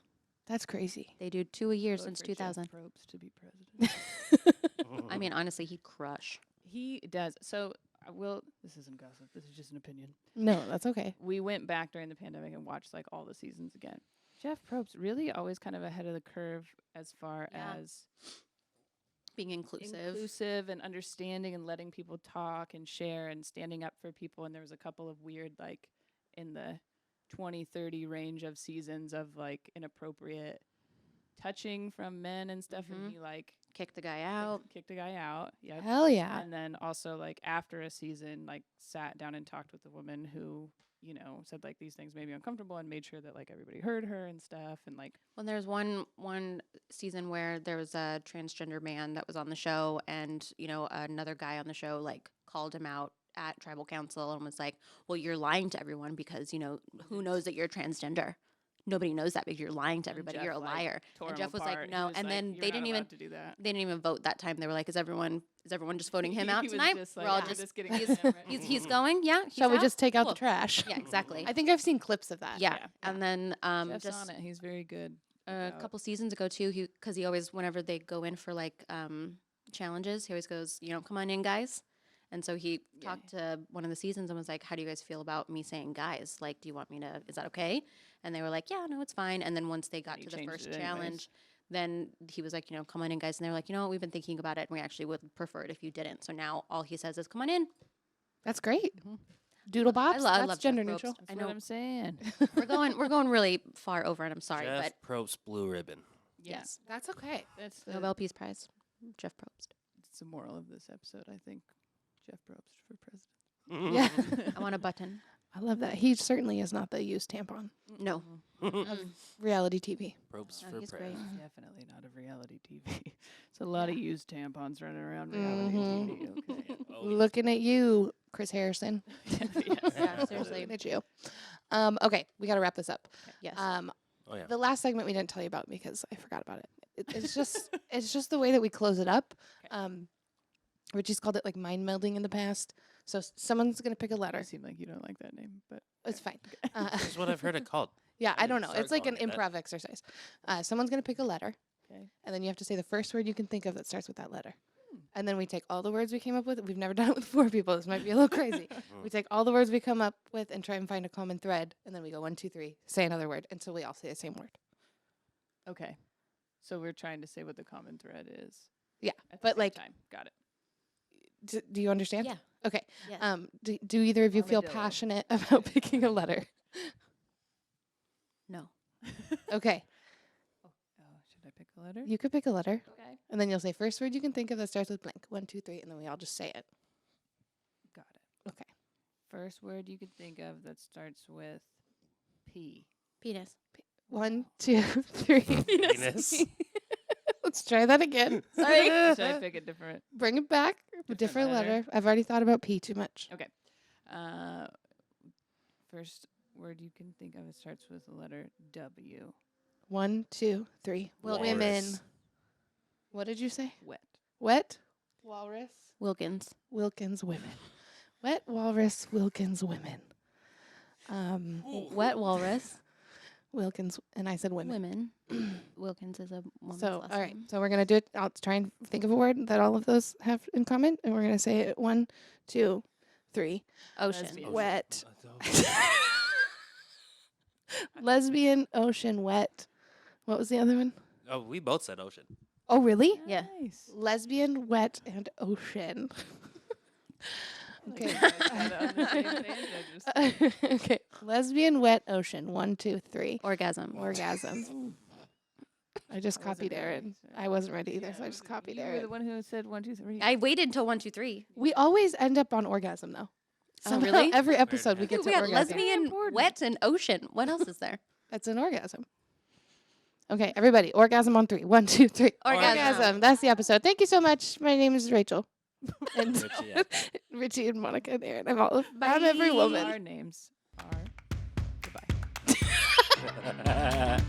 That's crazy. They do 2 a year Vote since for Jeff 2000. Probst to be president. I mean, honestly, he'd crush. He does. So I will. This isn't gossip. This is just an opinion. No, that's okay. We went back during the pandemic and watched like all the seasons again. Jeff Probst really always kind of ahead of the curve as far Yeah. as Being inclusive and understanding and letting people talk and share and standing up for people. And there was a couple of weird, like in the 20-30 range of seasons of like inappropriate touching from men and stuff. And he like Kick the guy out. kicked a guy out. Yep. Hell yeah. And then also like after a season, like sat down and talked with the woman who, said like these things made me uncomfortable and made sure that like everybody heard her and stuff. And like, Well, there's one season where there was a transgender man that was on the show, and another guy on the show like called him out at tribal council and was like, "Well, you're lying to everyone because who knows that you're transgender." nobody knows that because you're lying to everybody. Jeff, you're a like, liar. tore And him Jeff was apart. like, He no. was And like, then "You're they not didn't even allowed to do that." they didn't even vote that time. They were like, is everyone just voting him out He was tonight? just We're like, all "Yeah, just just getting he's, rid of him, right?" he's going. Yeah. He's Shall we out? just take out Cool. the trash? Yeah, exactly. I think I've seen clips of that. Yeah. Yeah. And then Jeff's just on it. He's very good. a about- couple seasons ago too, because he always, whenever they go in for like challenges, he always goes, come on in, guys. And so he talked to one of the seasons and was like, how do you guys feel about me saying guys? Like, do you want me to, is that okay? And they were like, yeah, no, it's fine. And then once they got he to the changed first it anyways. challenge, then he was like, come on in, guys. And they were like, we've been thinking about it and we actually would prefer it if you didn't. So now all he says is, come on in. That's great. Doodle bops. I that's love gender Jeff neutral. Probst. That's I what know I'm saying. we're going really far over, and I'm sorry, Jeff but Probst Blue Ribbon. yes, That's okay. That's the, Nobel Peace Prize, Jeff Probst. that's the moral of this episode, I think. Jeff Probst for president. Yeah. I want a button. I love that. He certainly is not the used tampon No, of reality TV. Probst Oh, for he's president. great. Definitely not of reality TV. It's a lot of used tampons running around reality TV. Okay. Oh, yeah. Looking at you, Chris Harrison. Yeah, seriously. Looking at you. Okay, we got to wrap this up. Yes. Oh yeah. The last segment we didn't tell you about because I forgot about it. It's just it's just the way that we close it up. Richie's called it like mind melding in the past. So someone's gonna pick a I letter. seem like you don't like that name, but It's fine. That's what I've heard it called. Yeah, I don't know. Start It's like an calling it that. improv exercise. Someone's gonna pick a letter, okay. and then you have to say the first word you can think of that starts with that letter. And then we take all the words we came up with. We've never done it with 4 people. This might be a little crazy. We take all the words we come up with and try and find a common thread. And then we go 1, 2, 3, say another word until we all say the same word. Okay. So we're trying to say what the common thread is. Yeah, At the but same like- time. Got it. Do you understand? Yeah. Okay. Yes. Do either of you feel Armadillo. passionate about picking a letter? No. Okay. Oh, should I pick a letter? You could pick a letter. Okay. And then you'll say first word you can think of that starts with blank. 1, 2, 3, and then we all just say it. Got it. Okay. First word you could think of that starts with P. Penis. 1, 2, 3. Penis. Let's try that again. Sorry. Should I pick a different? Bring it back. A different letter? letter. I've already thought about P too much. Okay. First word you can think of that starts with the letter W. 1, 2, 3. Walrus. Women. What did you say? Wet. Wet. Walrus. Wilkins. Wilkins women. Wet walrus. Wilkins women. Wet walrus. Wilkins, and I said women. Women. Wilkins is a woman's So, last all right. name. So we're gonna do it. I'll try and think of a word that all of those have in common, and we're gonna say it 1, 2, 3. Ocean. Lesbian. Wet. Lesbian, ocean, wet. What was the other one? Oh, we both said ocean. Oh, really? Yeah. Nice. Lesbian, wet, and ocean. Okay. Okay. Lesbian, wet, ocean. 1, 2, 3. Orgasm. Orgasm. I just I wasn't copied ready, Aryn. so- I wasn't ready either, so I just copied You were Aryn. the one who said 1, 2, 3. I waited until 1, 2, 3. We always end up on orgasm, though. Oh, Somehow really? Every episode we Dude, get Dude, to we got orgasm. lesbian, Important. wet, and ocean. What else is there? That's an orgasm. Okay, everybody, orgasm on 3. 1, 2, 3. Orgasm. That's the episode. Thank you so much. My name is Rachel. And Richie, yeah. Richie and Monica and Aryn. I'm every woman. Our names are. Goodbye. Yeah.